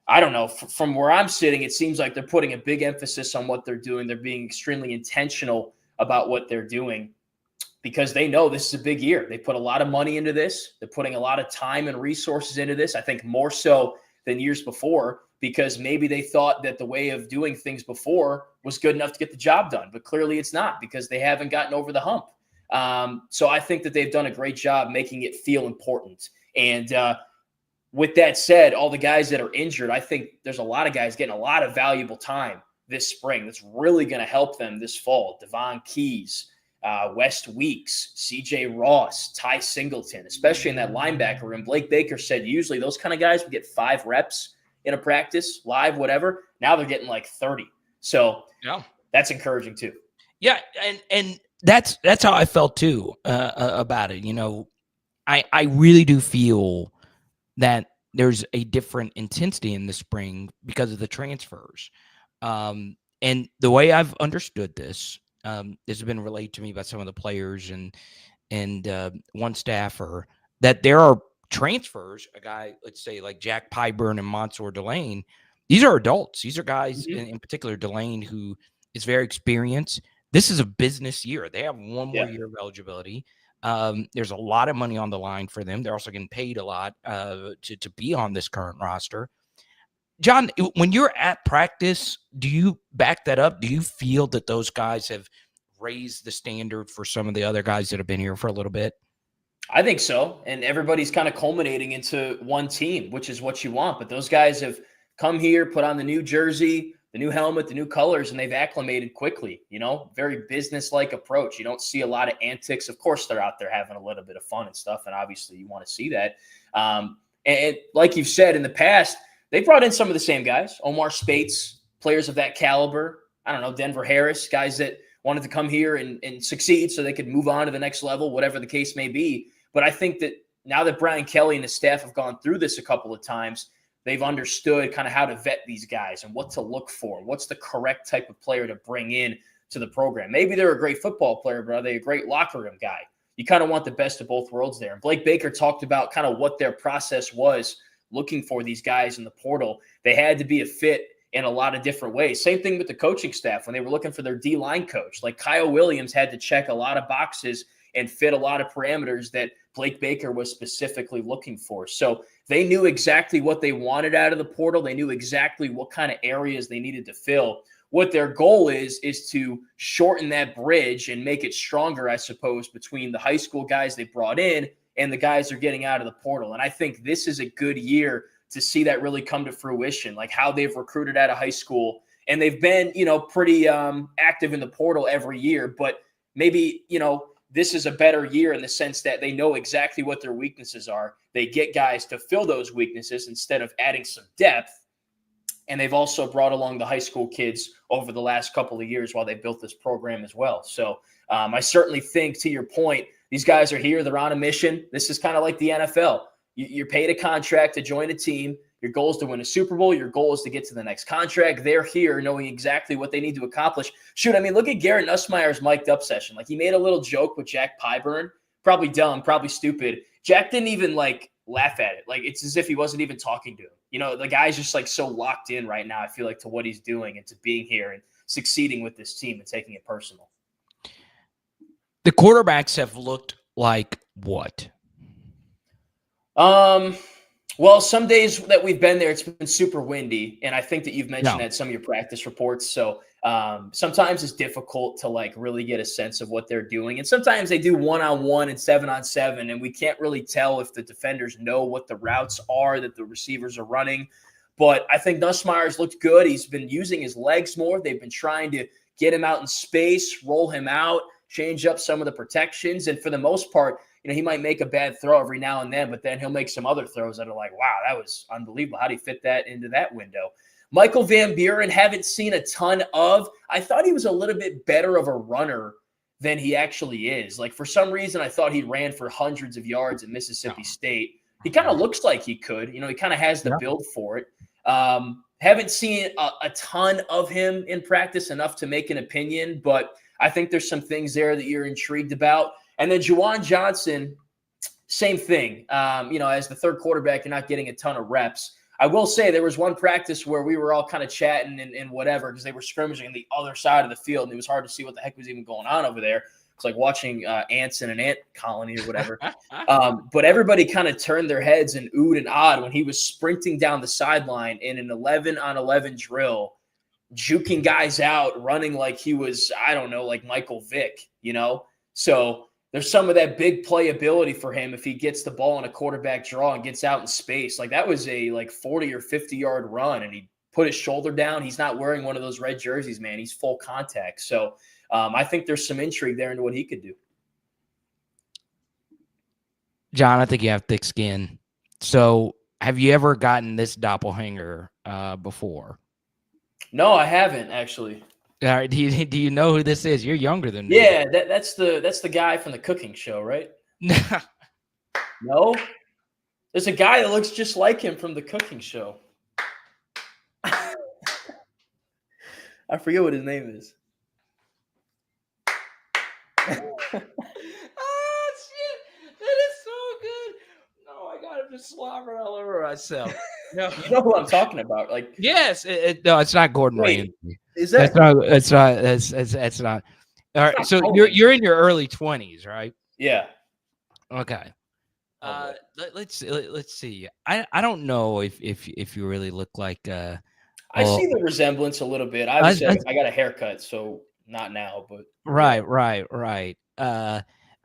I don't know. From where I'm sitting, it seems like they're putting a big emphasis on what they're doing. They're being extremely intentional about what they're doing, because they know this is a big year. They put a lot of money into this. They're putting a lot of time and resources into this, I think more so than years before, because maybe they thought that the way of doing things before was good enough to get the job done. But clearly it's not, because they haven't gotten over the hump. So I think that they've done a great job making it feel important. And with that said, all the guys that are injured, I think there's a lot of guys getting a lot of valuable time this spring that's really going to help them this fall. Devon Keys, West Weeks, CJ Ross, Ty Singleton, especially in that linebacker room. Blake Baker said usually those kind of guys would get 5 reps in a practice, live, whatever. Now they're getting like 30. So Yeah. that's encouraging too. Yeah, and that's how I felt too about it. I really do feel that there's a different intensity in the spring because of the transfers. And the way I've understood this, this has been relayed to me by some of the players and one staffer, that there are transfers. A guy, let's say like Jack Pyburn and Mansour Delane, these are adults. These are guys, in particular Delane, who is very experienced. This is a business year. They have one more year of eligibility. There's a lot of money on the line for them. They're also getting paid a lot to be on this current roster. John, when you're at practice, do you back that up? Do you feel that those guys have raised the standard for some of the other guys that have been here for a little bit? I think so. And everybody's kind of culminating into one team, which is what you want. But those guys have come here, put on the new jersey, the new helmet, the new colors, and they've acclimated quickly. Very business-like approach. You don't see a lot of antics. Of course, they're out there having a little bit of fun and stuff, and obviously you want to see that. And like you've said in the past, they brought in some of the same guys. Omar Spates, players of that caliber. I don't know, Denver Harris, guys that wanted to come here and succeed so they could move on to the next level, whatever the case may be. But I think that now that Brian Kelly and his staff have gone through this a couple of times, they've understood kind of how to vet these guys and what to look for. What's the correct type of player to bring in to the program? Maybe they're a great football player, but are they a great locker room guy? You kind of want the best of both worlds there. And Blake Baker talked about kind of what their process was looking for these guys in the portal. They had to be a fit in a lot of different ways. Same thing with the coaching staff when they were looking for their D-line coach. Like Kyle Williams had to check a lot of boxes and fit a lot of parameters that Blake Baker was specifically looking for. So they knew exactly what they wanted out of the portal. They knew exactly what kind of areas they needed to fill. What their goal is to shorten that bridge and make it stronger, I suppose, between the high school guys they brought in and the guys they're getting out of the portal. And I think this is a good year to see that really come to fruition, like how they've recruited out of high school. And they've been, pretty active in the portal every year. But maybe, this is a better year in the sense that they know exactly what their weaknesses are. They get guys to fill those weaknesses instead of adding some depth. And they've also brought along the high school kids over the last couple of years while they built this program as well. So I certainly think, to your point, these guys are here. They're on a mission. This is kind of like the NFL. You're paid a contract to join a team. Your goal is to win a Super Bowl. Your goal is to get to the next contract. They're here knowing exactly what they need to accomplish. Shoot, look at Garrett Nussmeier's mic'd up session. Like, he made a little joke with Jack Pyburn. Probably dumb, probably stupid. Jack didn't even, laugh at it. Like, it's as if he wasn't even talking to him. The guy's just, so locked in right now, I feel like, to what he's doing and to being here and succeeding with this team and taking it personal. The quarterbacks have looked like what? Well, some days that we've been there, it's been super windy, and I think that you've mentioned that in some of your practice reports. So sometimes it's difficult to really get a sense of what they're doing, and sometimes they do 1-on-1 and 7-on-7, and we can't really tell if the defenders know what the routes are that the receivers are running. But I think Nussmeier's looked good. He's been using his legs more. They've been trying to get him out in space, roll him out, change up some of the protections, and for the most part, he might make a bad throw every now and then, but then he'll make some other throws that are like, wow, that was unbelievable. How do you fit that into that window? Michael Van Buren, haven't seen a ton of. I thought he was a little bit better of a runner than he actually is. For some reason, I thought he ran for hundreds of yards at Mississippi State. He kind of looks like he could. He kind of has the build for it. Haven't seen a ton of him in practice, enough to make an opinion, but I think there's some things there that you're intrigued about. And then Juwan Johnson, same thing. As the third quarterback, you're not getting a ton of reps. I will say there was one practice where we were all kind of chatting and whatever because they were scrimmaging on the other side of the field, and it was hard to see what the heck was even going on over there. It's like watching ants in an ant colony or whatever. But everybody kind of turned their heads and oohed and awed when he was sprinting down the sideline in an 11-on-11 drill, juking guys out, running like he was, I don't know, like Michael Vick, So there's some of that big playability for him if he gets the ball in a quarterback draw and gets out in space. That was a 40 or 50-yard run, and he put his shoulder down. He's not wearing one of those red jerseys, man. He's full contact. So I think there's some intrigue there into what he could do. John, I think you have thick skin. So have you ever gotten this doppelganger before? No, I haven't actually. All right, do you know who this is? You're younger than me. Yeah, that's the guy from the cooking show, right? No, there's a guy that looks just like him from the cooking show. I forget what his name is. Oh shit, that is so good. No, I got him just slobbering all over myself. No, You know who I'm talking about? Like, yes, no, it's not Gordon wait, Ramsay. is That's that? not. That's not. That's not. All It's right, not so Conan. you're in your early 20s, right? Yeah. Okay. Oh boy. Let's see. I don't know if you really look like I oh see the resemblance a little bit. I, Obviously, I, I got a haircut, so not now, but yeah. right.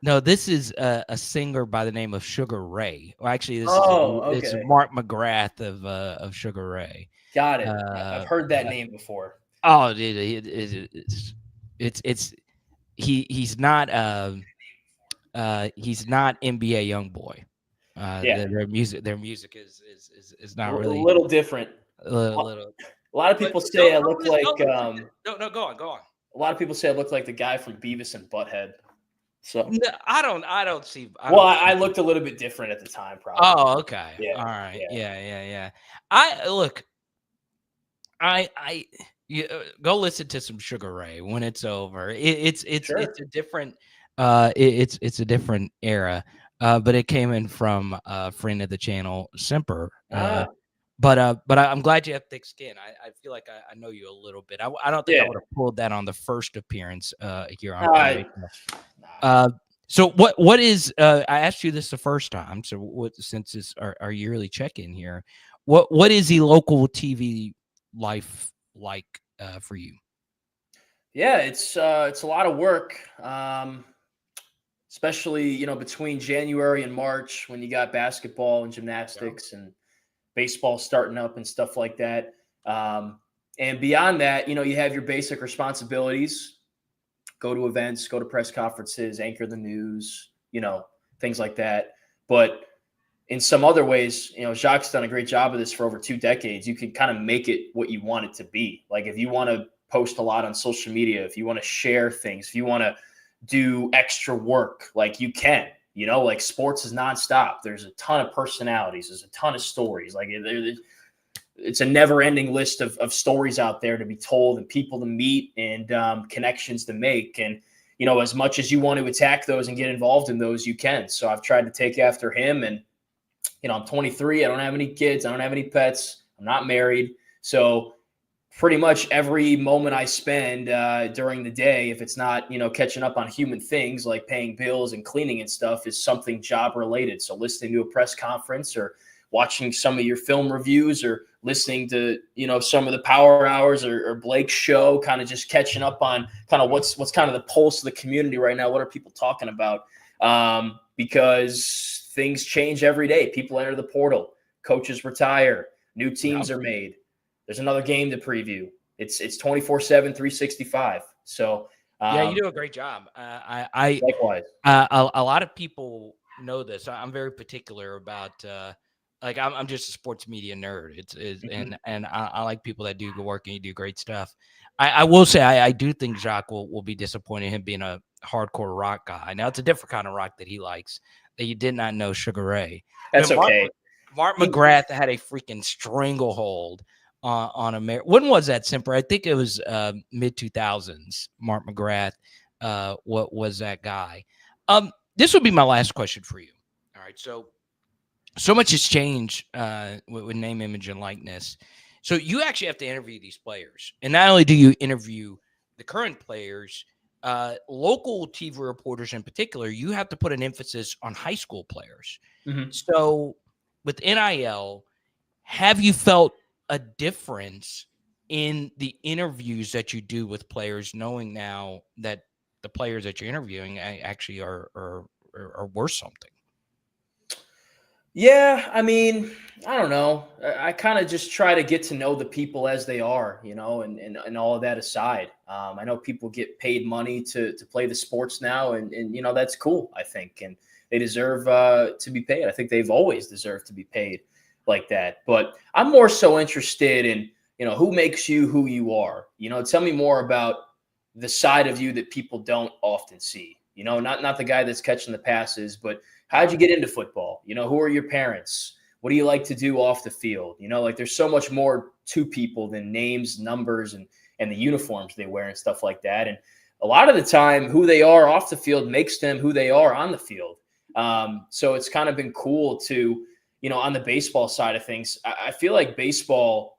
No, this is a singer by the name of Sugar Ray. Well, actually, Oh, it's okay. Mark McGrath of Sugar Ray. Got it. I've Uh, heard that name before. oh, it's he's not NBA young boy. Yeah. Their music is A not really little different. a little, A little lot of but people say I look don't like listen to no, go on. a lot of people say I look like the guy from Beavis and Butthead. So, No, I well, don't I see. looked a little bit different at the time, probably. Oh, okay. Yeah. All right. Yeah. Yeah. I look, I go listen to some Sugar Ray when it's over. It's Sure. a different it's a different era. But it came in from a friend of the channel, Semper. Ah, But I'm glad you have thick skin. I feel like I know you a little bit. I don't think I yeah. would have pulled that on the first appearance here on Uh, radio. nah. So what is I asked you this the first time. So what since it's our yearly check-in here, what is the local TV life like for you? Yeah, it's a lot of work. Especially, between January and March when you got basketball and Yeah. gymnastics and baseball starting up and stuff like that. And beyond that, you have your basic responsibilities: go to events, go to press conferences, anchor the news, things like that. But in some other ways, Jacques done a great job of this for over 2 decades. You can kind of make it what you want it to be. Like if you want to post a lot on social media, if you want to share things, if you want to do extra work, like you can, like sports is nonstop. There's a ton of personalities. There's a ton of stories. Like it's a never ending list of stories out there to be told and people to meet and connections to make. And, as much as you want to attack those and get involved in those, you can. So I've tried to take after him. And, I'm 23. I don't have any kids. I don't have any pets. I'm not married. So pretty much every moment I spend during the day, if it's not, catching up on human things like paying bills and cleaning and stuff, is something job related. So listening to a press conference or watching some of your film reviews or listening to, some of the power hours or Blake's show, kind of just catching up on kind of what's kind of the pulse of the community right now. What are people talking about? Because things change every day. People enter the portal, coaches retire, new teams are made. There's another game to preview. It's 24/7, 365. So Yeah, you do a great job. Likewise. A lot of people know this. I'm very particular about like I'm just a sports media nerd. And I like people that do good work and you do great stuff. I will say I do think Jacques will be disappointed in him being a hardcore rock guy. Now it's a different kind of rock that he likes that you did not know Sugar Ray. That's okay. Mark McGrath had a freaking stranglehold on America. When was that, Simper? I think it was mid 2000s. Mark McGrath, what was that guy? This would be my last question for you. All right, so much has changed with name, image, and likeness. So you actually have to interview these players, and not only do you interview the current players, local TV reporters in particular, you have to put an emphasis on high school players. Mm-hmm. So with NIL, have you felt a difference in the interviews that you do with players, knowing now that the players that you're interviewing actually are worth something? Yeah, I mean, I don't know. I kind of just try to get to know the people as they are, and all of that aside. I know people get paid money to play the sports now, and that's cool, I think, and they deserve to be paid. I think they've always deserved to be paid. like that. But I'm more so interested in, who makes you who you are. Tell me more about the side of you that people don't often see. Not the guy that's catching the passes, but how'd you get into football? Who are your parents? What do you like to do off the field? Like there's so much more to people than names, numbers, and the uniforms they wear and stuff like that. And a lot of the time, who they are off the field makes them who they are on the field. So it's kind of been cool to, on the baseball side of things, I feel like baseball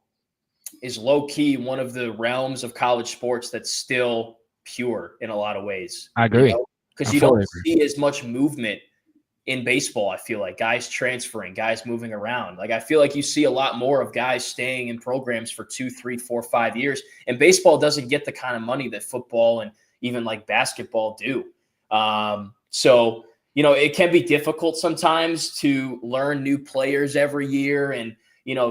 is low key one of the realms of college sports that's still pure in a lot of ways. I agree. Because you don't see as much movement in baseball. I feel like guys transferring, guys moving around. Like I feel like you see a lot more of guys staying in programs for 2, 3, 4, 5 years. And baseball doesn't get the kind of money that football and even like basketball do. So, it can be difficult sometimes to learn new players every year and,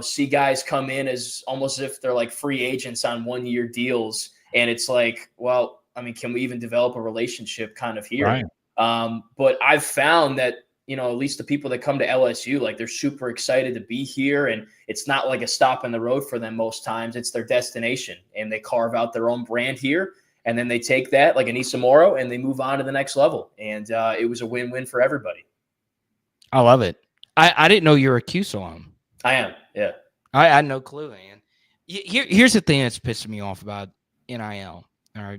see guys come in as almost as if they're like free agents on 1-year deals. And it's like, well, I mean, can we even develop a relationship kind of here? Right. But I've found that, at least the people that come to LSU, like they're super excited to be here. And it's not like a stop in the road for them most times. It's their destination. And they carve out their own brand here. And then they take that like an Isamoro and they move on to the next level. And it was a win-win for everybody. I love it. I didn't know you were a Cuse alum. I am, yeah. I had no clue, man. Here's the thing that's pissing me off about NIL. All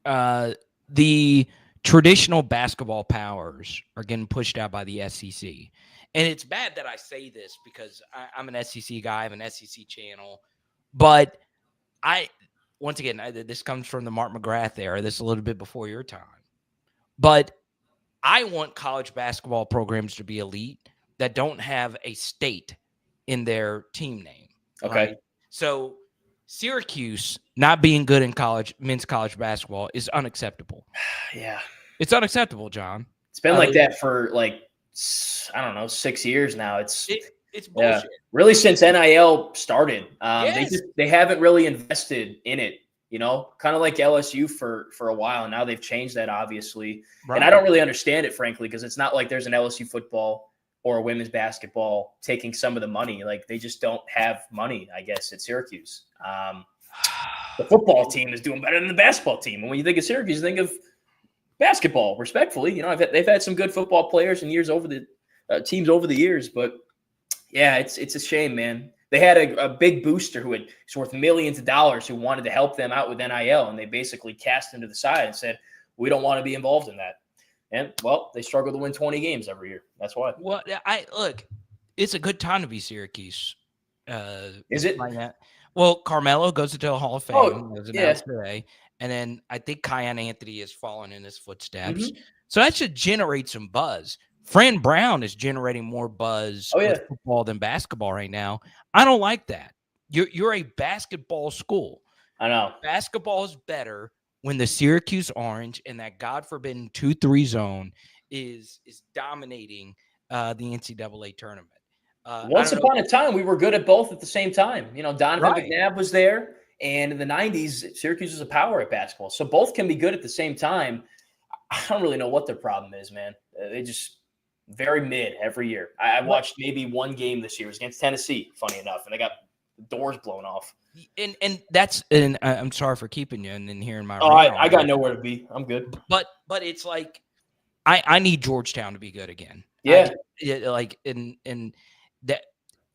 right. The traditional basketball powers are getting pushed out by the SEC. And it's bad that I say this because I'm an SEC guy. I have an SEC channel. But once again, this comes from the Mark McGrath era. This is a little bit before your time. But I want college basketball programs to be elite that don't have a state in their team name. Okay. Right? So Syracuse not being good in men's college basketball is unacceptable. Yeah. It's unacceptable, John. It's been like that for like, I don't know, 6 years now. It's bullshit. Really since NIL started. Yes. They haven't really invested in it, kind of like LSU for a while. Now they've changed that, obviously. Right. And I don't really understand it, frankly, because it's not like there's an LSU football or a women's basketball taking some of the money. Like they just don't have money, I guess, at Syracuse. The football team is doing better than the basketball team. And when you think of Syracuse, you think of basketball, respectfully. They've had some good football players and teams over the years, but yeah, it's a shame, man. They had a big booster who's worth millions of dollars who wanted to help them out with NIL, and they basically cast him to the side and said, we don't want to be involved in that. And, well, they struggle to win 20 games every year. That's why. Well, look, it's a good time to be Syracuse. Is it? Like that. Well, Carmelo goes to the Hall of Fame. It was announced today. And then I think Kiyan Anthony has fallen in his footsteps. Mm-hmm. So that should generate some buzz. Fran Brown is generating more buzz with football than basketball right now. I don't like that. You're a basketball school. I know. Basketball is better when the Syracuse Orange and that God forbidden 2-3 zone is dominating the NCAA tournament. Once upon a time, we were good at both at the same time. Donovan McNabb was there, and in the 90s, Syracuse was a power at basketball. So both can be good at the same time. I don't really know what their problem is, man. They just very mid every year. I watched maybe one game this year. It was against Tennessee, funny enough, and they got the doors blown off. And I'm sorry for keeping you and then hearing my. Oh, I got nowhere to be. I'm good. But it's like I need Georgetown to be good again. Yeah, in that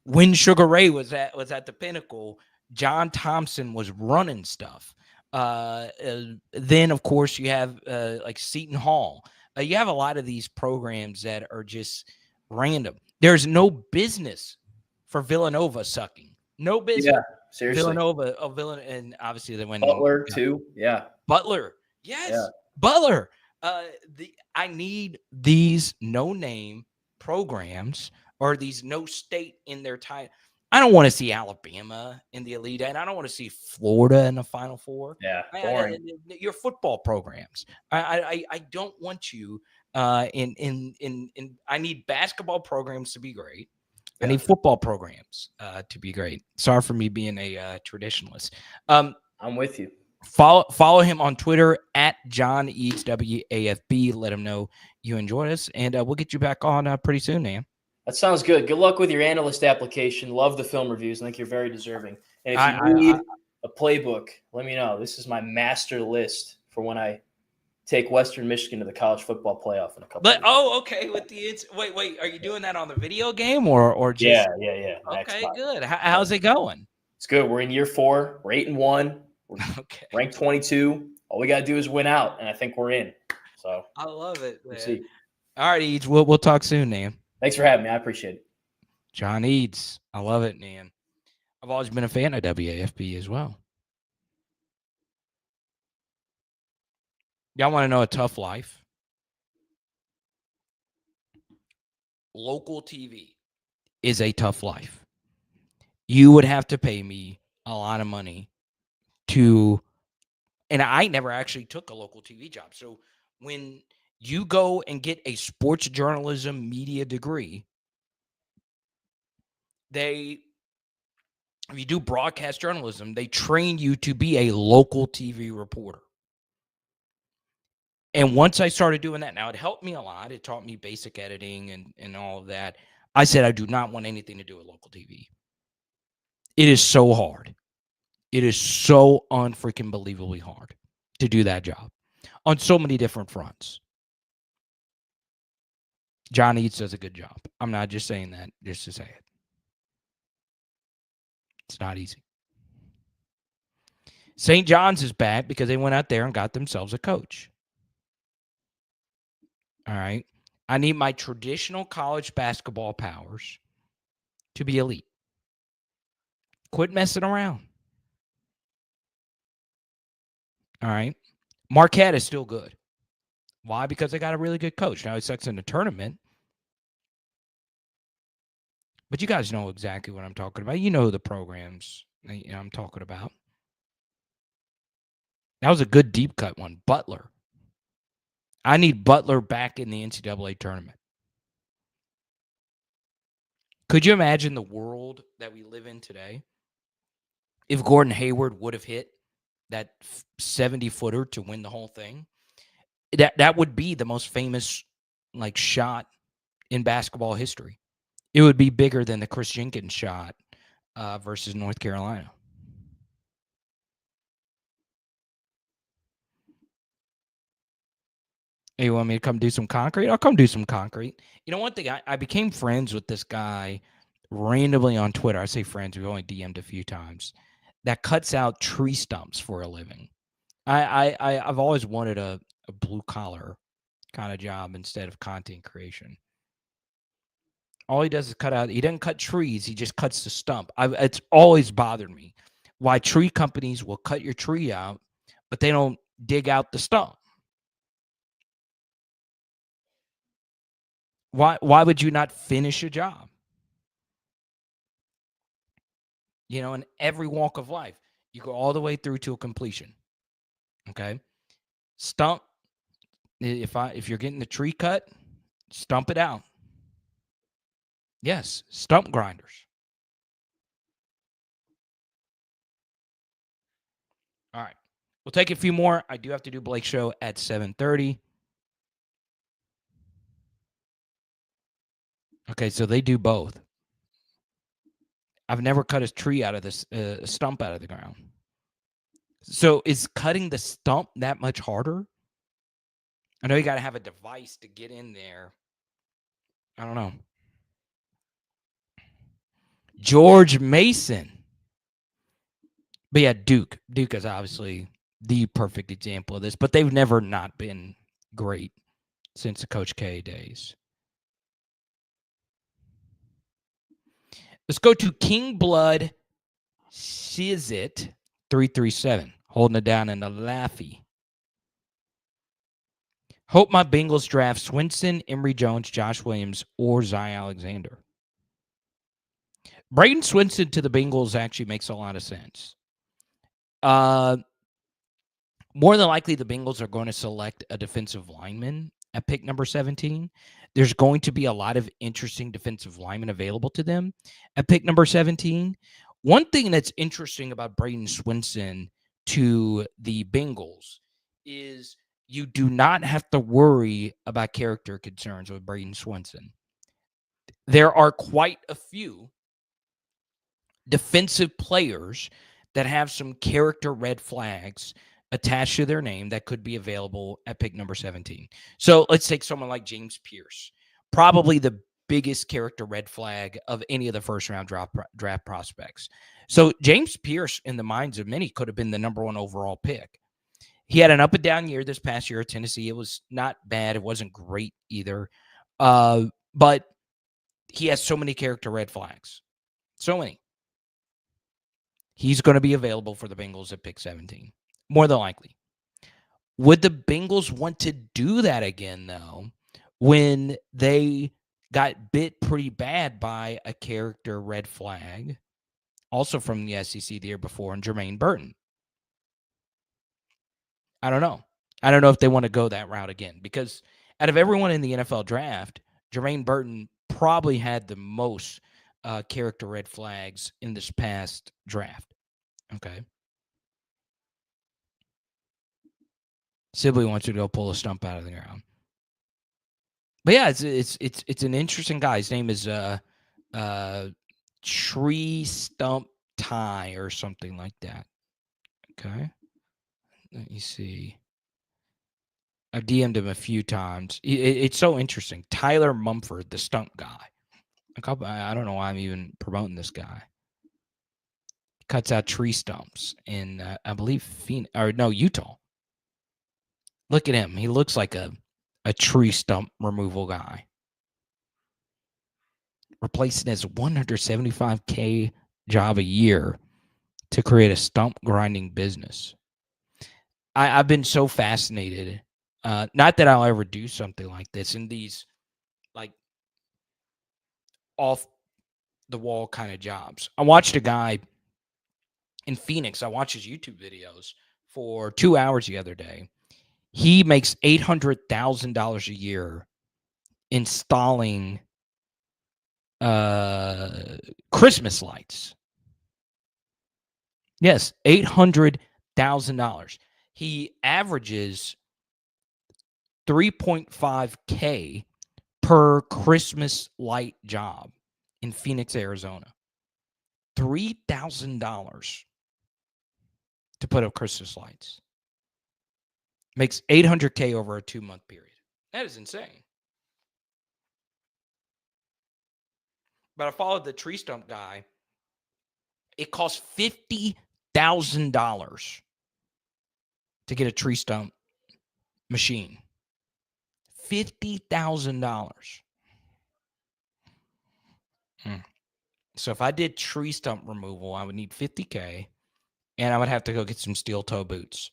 when Sugar Ray was at the pinnacle, John Thompson was running stuff. Then of course you have like Seton Hall. You have a lot of these programs that are just random. There's no business for Villanova sucking. No business. Yeah, seriously. Villanova, and obviously they went Butler too. Yeah, Butler. Yes, yeah. Butler. I need these no-name programs or these no state in their title. I don't want to see Alabama in the Elite Eight. I don't want to see Florida in the Final Four. Yeah, boring. Your football programs. I don't want you in. I need basketball programs to be great. Yeah. I need football programs to be great. Sorry for me being a traditionalist. I'm with you. Follow him on Twitter at John Eads WAFB. Let him know you enjoyed us, and we'll get you back on pretty soon, man. That sounds good. Good luck with your analyst application. Love the film reviews. I think you're very deserving. And if you I need a playbook, let me know. This is my master list for when I take Western Michigan to the college football playoff in a couple of but years. okay, with the wait, are you doing that on the video game or Yeah, just yeah. okay, Xbox. good. Yeah. How's it going? It's good. We're in year 4. We're 8-1. We're Okay. ranked 22. All we got to do is win out, and I think we're in. So I love it, we'll man. see. All right, Eads, we'll talk soon, man. Thanks for having me. I appreciate it. John Eads. I love it, man. I've always been a fan of WAFB as well. Y'all want to know a tough life? Local TV is a tough life. You would have to pay me a lot of money to, and I never actually took a local TV job. So when you go and get a sports journalism media degree, if you do broadcast journalism, they train you to be a local TV reporter. And once I started doing that, now it helped me a lot. It taught me basic editing and all of that. I said, I do not want anything to do with local TV. It is so hard. It is so unfreaking believably hard to do that job on so many different fronts. John Eads does a good job. I'm not just saying that just to say it. It's not easy. St. John's is bad because they went out there and got themselves a coach. All right. I need my traditional college basketball powers to be elite. Quit messing around. All right. Marquette is still good. Why? Because they got a really good coach. Now he sucks in the tournament. But you guys know exactly what I'm talking about. You know the programs I'm talking about. That was a good deep cut one. Butler. I need Butler back in the NCAA tournament. Could you imagine the world that we live in today if Gordon Hayward would have hit that 70-footer to win the whole thing? That would be the most famous shot in basketball history. It would be bigger than the Chris Jenkins shot versus North Carolina. Hey, you want me to come do some concrete? I'll come do some concrete. You know, one thing, I became friends with this guy randomly on Twitter. I say friends, we've only DM'd a few times, that cuts out tree stumps for a living. I've always wanted a blue collar kind of job instead of content creation. All he does is he doesn't cut trees, he just cuts the stump. It's always bothered me why tree companies will cut your tree out, but they don't dig out the stump. Why would you not finish a job? You know, in every walk of life, you go all the way through to a completion. Okay. Stump. If you're getting the tree cut, stump it out. Yes, stump grinders. All right. We'll take a few more. I do have to do Blake's show at 7:30. Okay, so they do both. I've never cut a tree out of this stump out of the ground. So is cutting the stump that much harder? I know you got to have a device to get in there. I don't know. George Mason. But yeah, Duke. Duke is obviously the perfect example of this, but they've never not been great since the Coach K days. Let's go to King Blood Shizit 337, holding it down in the Laffy. Hope my Bengals draft Swinson, Emory Jones, Josh Williams, or Zy Alexander. Braden Swinson to the Bengals actually makes a lot of sense. More than likely, the Bengals are going to select a defensive lineman at pick number 17. There's going to be a lot of interesting defensive linemen available to them at pick number 17. One thing that's interesting about Braden Swinson to the Bengals is you do not have to worry about character concerns with Braden Swinson. there are quite a few defensive players that have some character red flags attached to their name that could be available at pick number 17. So let's take someone like James Pierce, probably the biggest character red flag of any of the first round draft prospects. So James Pierce, in the minds of many, could have been the number one overall pick. He had an up and down year this past year at Tennessee. It was not bad. It wasn't great either. But he has so many character red flags. So many. He's going to be available for the Bengals at pick 17, more than likely. Would the Bengals want to do that again, though, when they got bit pretty bad by a character red flag, also from the SEC the year before, and Jermaine Burton? I don't know. I don't know if they want to go that route again, because out of everyone in the NFL draft, Jermaine Burton probably had the most character red flags in this past draft. Okay. Sibley wants you to go pull a stump out of the ground. But yeah, it's an interesting guy. His name is Tree Stump Tie or something like that. Okay. Let me see. I've DM'd him a few times. It's so interesting. Tyler Mumford, the stump guy. I don't know why I'm even promoting this guy. Cuts out tree stumps in, I believe, Utah. Look at him. He looks like a tree stump removal guy. Replacing his $175K job a year to create a stump grinding business. I've been so fascinated. Not that I'll ever do something like this in these like off the wall kind of jobs. I watched a guy in Phoenix. I watched his YouTube videos for 2 hours the other day. He makes $800,000 a year installing Christmas lights. Yes, $800,000. He averages 3.5K per Christmas light job in Phoenix, Arizona. $3,000 to put up Christmas lights. Makes $800K over a 2-month period. That is insane. But I followed the tree stump guy. It costs $50,000 to get a tree stump machine. $50,000. So if I did tree stump removal, I would need $50K, and I would have to go get some steel toe boots.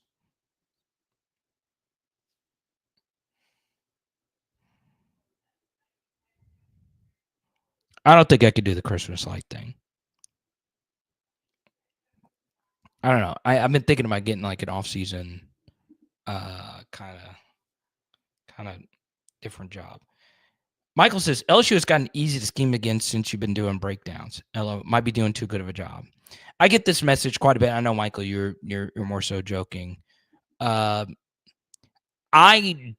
I don't think I could do the Christmas light thing. I don't know. I've been thinking about getting like an off-season kind of different job. Michael says, LSU has gotten easy to scheme against since you've been doing breakdowns. LO might be doing too good of a job. I get this message quite a bit. I know, Michael, you're more so joking. I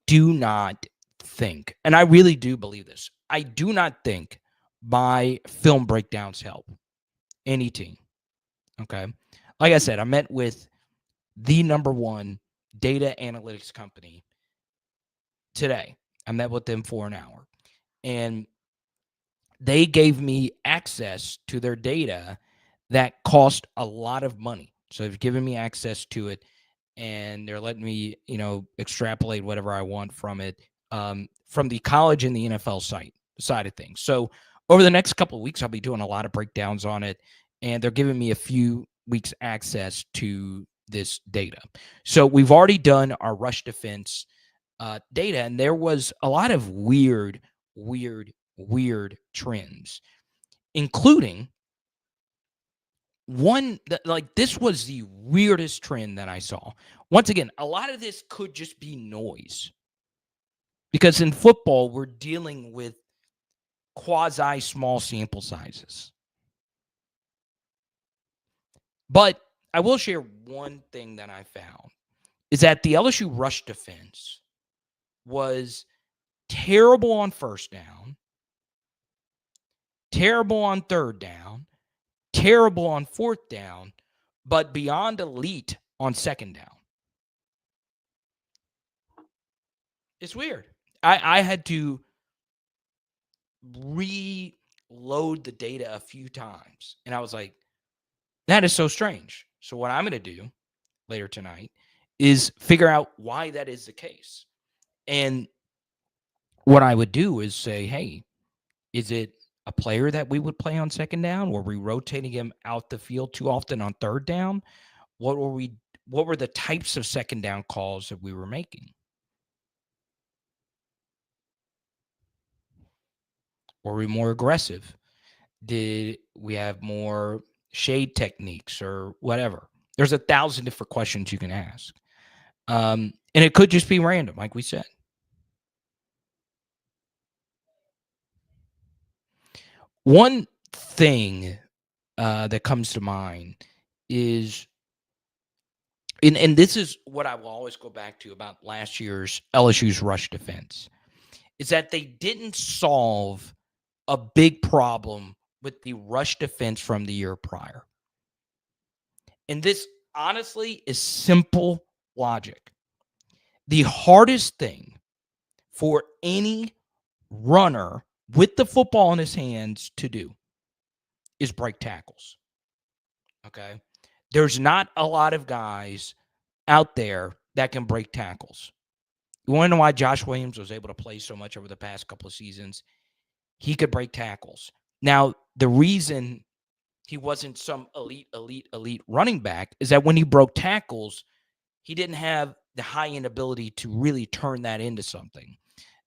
do not think, and I really do believe this, I do not think my film breakdowns help any team. Okay. Like I said, I met with the number one data analytics company today. I met with them for an hour, and they gave me access to their data that cost a lot of money. So they've given me access to it, and they're letting me, extrapolate whatever I want from it, from the college and the NFL side of things. So over the next couple of weeks, I'll be doing a lot of breakdowns on it, and they're giving me a few weeks access to this data. So we've already done our rush defense data, and there was a lot of weird trends, including one that, like, this was the weirdest trend that I saw. Once again, a lot of this could just be noise, because in football, we're dealing with quasi small sample sizes. But I will share one thing that I found is that the LSU rush defense was terrible on first down, terrible on third down, terrible on fourth down, but beyond elite on second down. It's weird. I had to reload the data a few times, and I was like, that is so strange. So what I'm going to do later tonight is figure out why that is the case. And what I would do is say, hey, is it a player that we would play on second down? Were we rotating him out the field too often on third down? What were the types of second down calls that we were making? Were we more aggressive? Did we have more shade techniques or whatever? There's 1,000 different questions you can ask. And it could just be random, like we said. One thing that comes to mind is, and this is what I will always go back to about last year's LSU's rush defense, is that they didn't solve a big problem with the rush defense from the year prior. And this honestly is simple logic. The hardest thing for any runner with the football in his hands to do is break tackles. Okay. There's not a lot of guys out there that can break tackles. You want to know why Josh Williams was able to play so much over the past couple of seasons? He could break tackles. Now, the reason he wasn't some elite running back is that when he broke tackles, he didn't have the high-end ability to really turn that into something.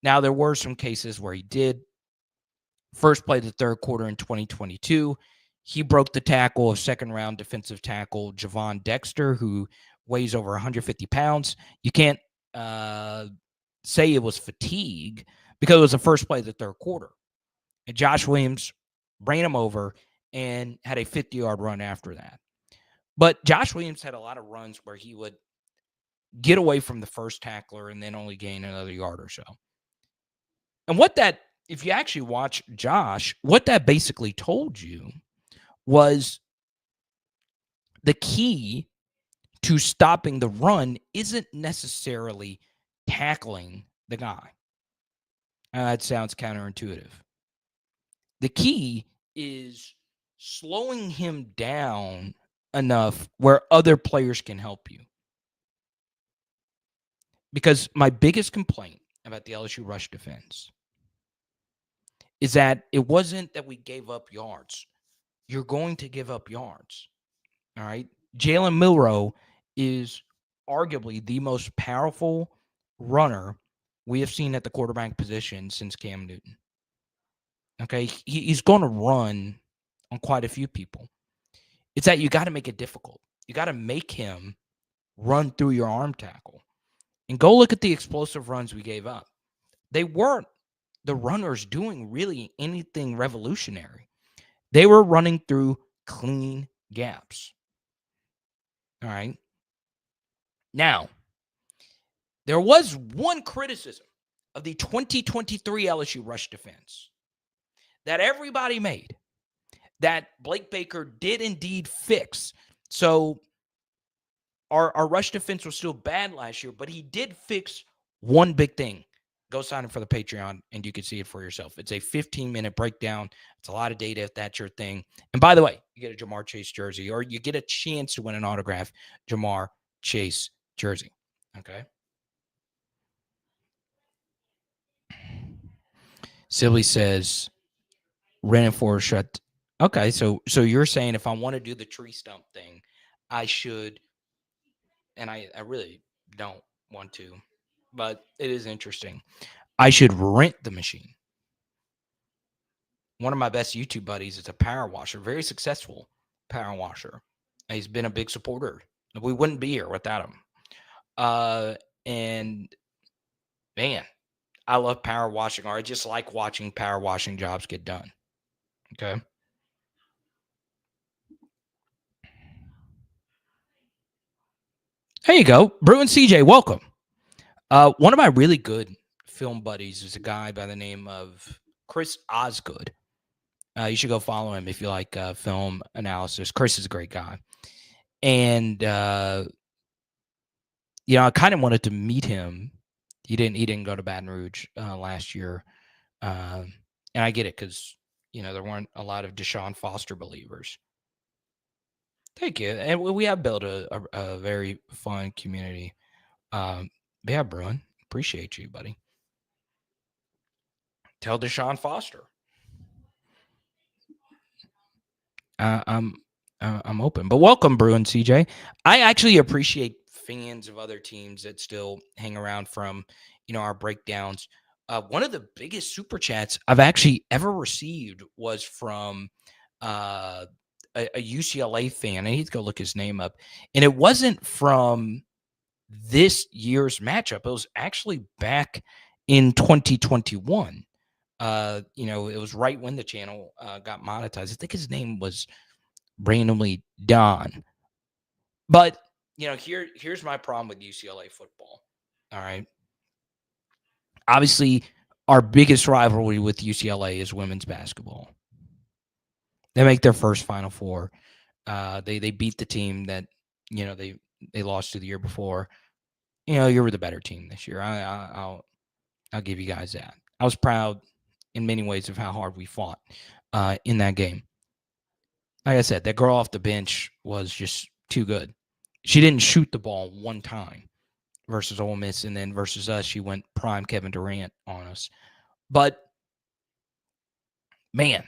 Now, there were some cases where he did. First play of the third quarter in 2022, he broke the tackle of second-round defensive tackle Javon Dexter, who weighs over 150 pounds. You can't say it was fatigue because it was the first play of the third quarter. And Josh Williams ran him over and had a 50-yard run after that. But Josh Williams had a lot of runs where he would get away from the first tackler and then only gain another yard or so. And what that, if you actually watch Josh, what that basically told you was the key to stopping the run isn't necessarily tackling the guy. That sounds counterintuitive. The key is slowing him down enough where other players can help you. Because my biggest complaint about the LSU rush defense is that it wasn't that we gave up yards. You're going to give up yards. All right. Jalen Milroe is arguably the most powerful runner we have seen at the quarterback position since Cam Newton. Okay. He's going to run on quite a few people. It's that you got to make it difficult. You got to make him run through your arm tackle. And go look at the explosive runs we gave up. They weren't the runners doing really anything revolutionary. They were running through clean gaps. All right. Now, there was one criticism of the 2023 LSU rush defense that everybody made that Blake Baker did indeed fix. So our rush defense was still bad last year, but he did fix one big thing. Go sign up for the Patreon and you can see it for yourself. It's a 15-minute breakdown. It's a lot of data if that's your thing. And by the way, you get a Jamar Chase jersey or you get a chance to win an autographed Jamar Chase jersey. Okay. Sibley says, running for a shut. Okay, so you're saying if I want to do the tree stump thing, I should, and I really don't want to, but it is interesting. I should rent the machine. One of my best YouTube buddies is a power washer, very successful power washer. He's been a big supporter. We wouldn't be here without him. And man, I love power washing, or I just like watching power washing jobs get done. Okay. There you go. Brew and CJ, welcome. One of my really good film buddies is a guy by the name of Chris Osgood. You should go follow him if you like film analysis. Chris is a great guy. And I kind of wanted to meet him. He didn't go to Baton Rouge last year. And I get it because there weren't a lot of Deshaun Foster believers. Thank you. And we have built a very fun community. Yeah, Bruin, appreciate you, buddy. Tell Deshaun Foster. I'm open, but welcome, Bruin CJ. I actually appreciate fans of other teams that still hang around from our breakdowns. One of the biggest super chats I've actually ever received was from a UCLA fan. I need to go look his name up, and it wasn't from this year's matchup. It was actually back in 2021. It was right when the channel got monetized. I think his name was randomly Don. But here's my problem with UCLA football. All right. Obviously, our biggest rivalry with UCLA is women's basketball. They make their first Final Four. They beat the team that they lost to the year before. You were the better team this year. I'll give you guys that. I was proud in many ways of how hard we fought in that game. Like I said, that girl off the bench was just too good. She didn't shoot the ball one time versus Ole Miss, and then versus us, she went prime Kevin Durant on us. But man,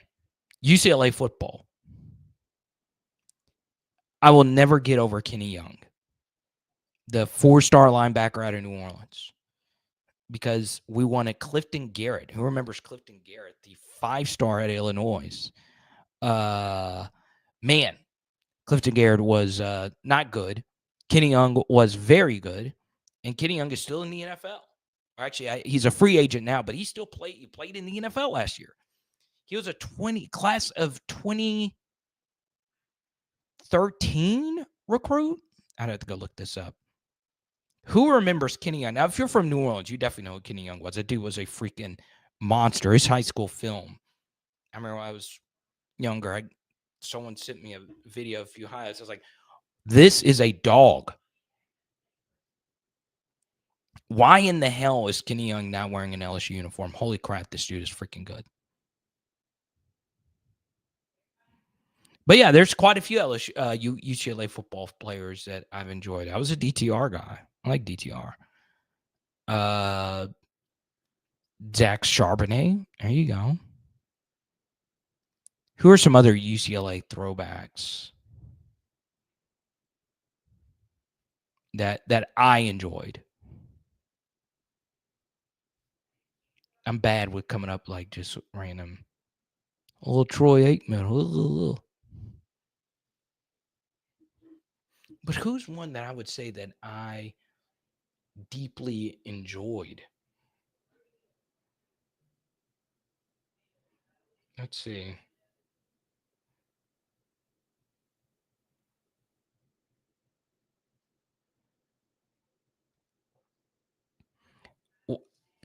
UCLA football. I will never get over Kenny Young, the 4-star linebacker out of New Orleans, because we wanted Clifton Garrett. Who remembers Clifton Garrett, the 5-star at Illinois? Man, Clifton Garrett was not good. Kenny Young was very good, and Kenny Young is still in the NFL. Actually, he's a free agent now, but he played in the NFL last year. He was a class of 2013 recruit. I'd have to go look this up. Who remembers Kenny Young? Now, if you're from New Orleans, you definitely know who Kenny Young was. That dude was a freaking monster. His high school film. I remember when I was younger, someone sent me a video of a few highlights. I was like, this is a dog. Why in the hell is Kenny Young now wearing an LSU uniform? Holy crap, this dude is freaking good. But yeah, there's quite a few UCLA football players that I've enjoyed. I was a DTR guy. I like DTR. Zach Charbonnet. There you go. Who are some other UCLA throwbacks that I enjoyed? I'm bad with coming up like just random. A little Troy Aikman. But who's one that I would say that I deeply enjoyed? Let's see.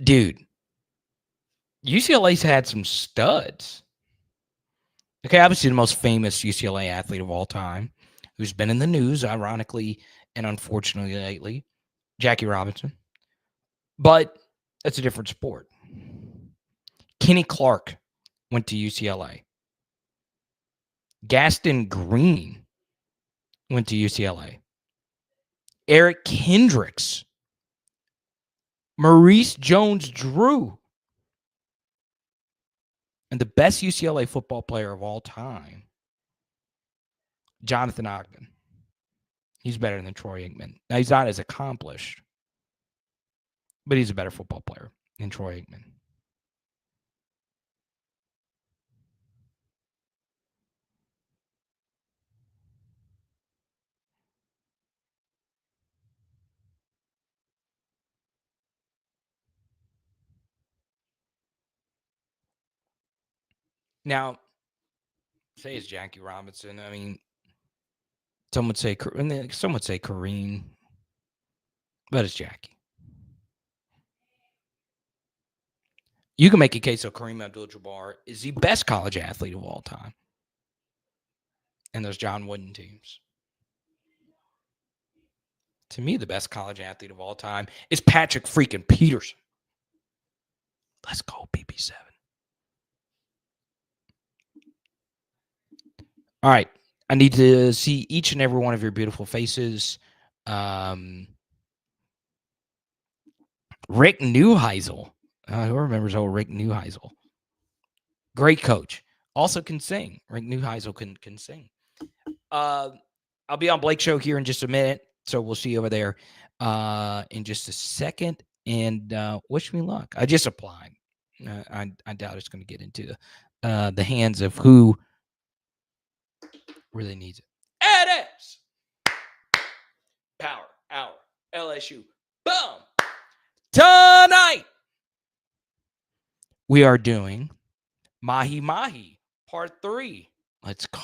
Dude, UCLA's had some studs. Okay, obviously the most famous UCLA athlete of all time, who's been in the news, ironically and unfortunately lately, Jackie Robinson. But that's a different sport. Kenny Clark went to UCLA. Gaston Green went to UCLA. Eric Kendricks. Maurice Jones-Drew. And the best UCLA football player of all time, Jonathan Ogden. He's better than Troy Aikman. Now, he's not as accomplished, but he's a better football player than Troy Aikman. Now, say it's Jackie Robinson. I mean, some would say Kareem, but it's Jackie. You can make a case of Kareem Abdul-Jabbar is the best college athlete of all time. And those John Wooden teams. To me, the best college athlete of all time is Patrick freaking Peterson. Let's go, PP7. All right. I need to see each and every one of your beautiful faces. Rick Neuheisel. Who remembers old Rick Neuheisel? Great coach. Also can sing. Rick Neuheisel can sing. I'll be on Blake's show here in just a minute, so we'll see you over there in just a second. And wish me luck. I just applied. I doubt it's going to get into the hands of who really needs it. Adams! Power Hour. LSU. Boom! Tonight, we are doing Mahi Mahi Part 3. Let's go.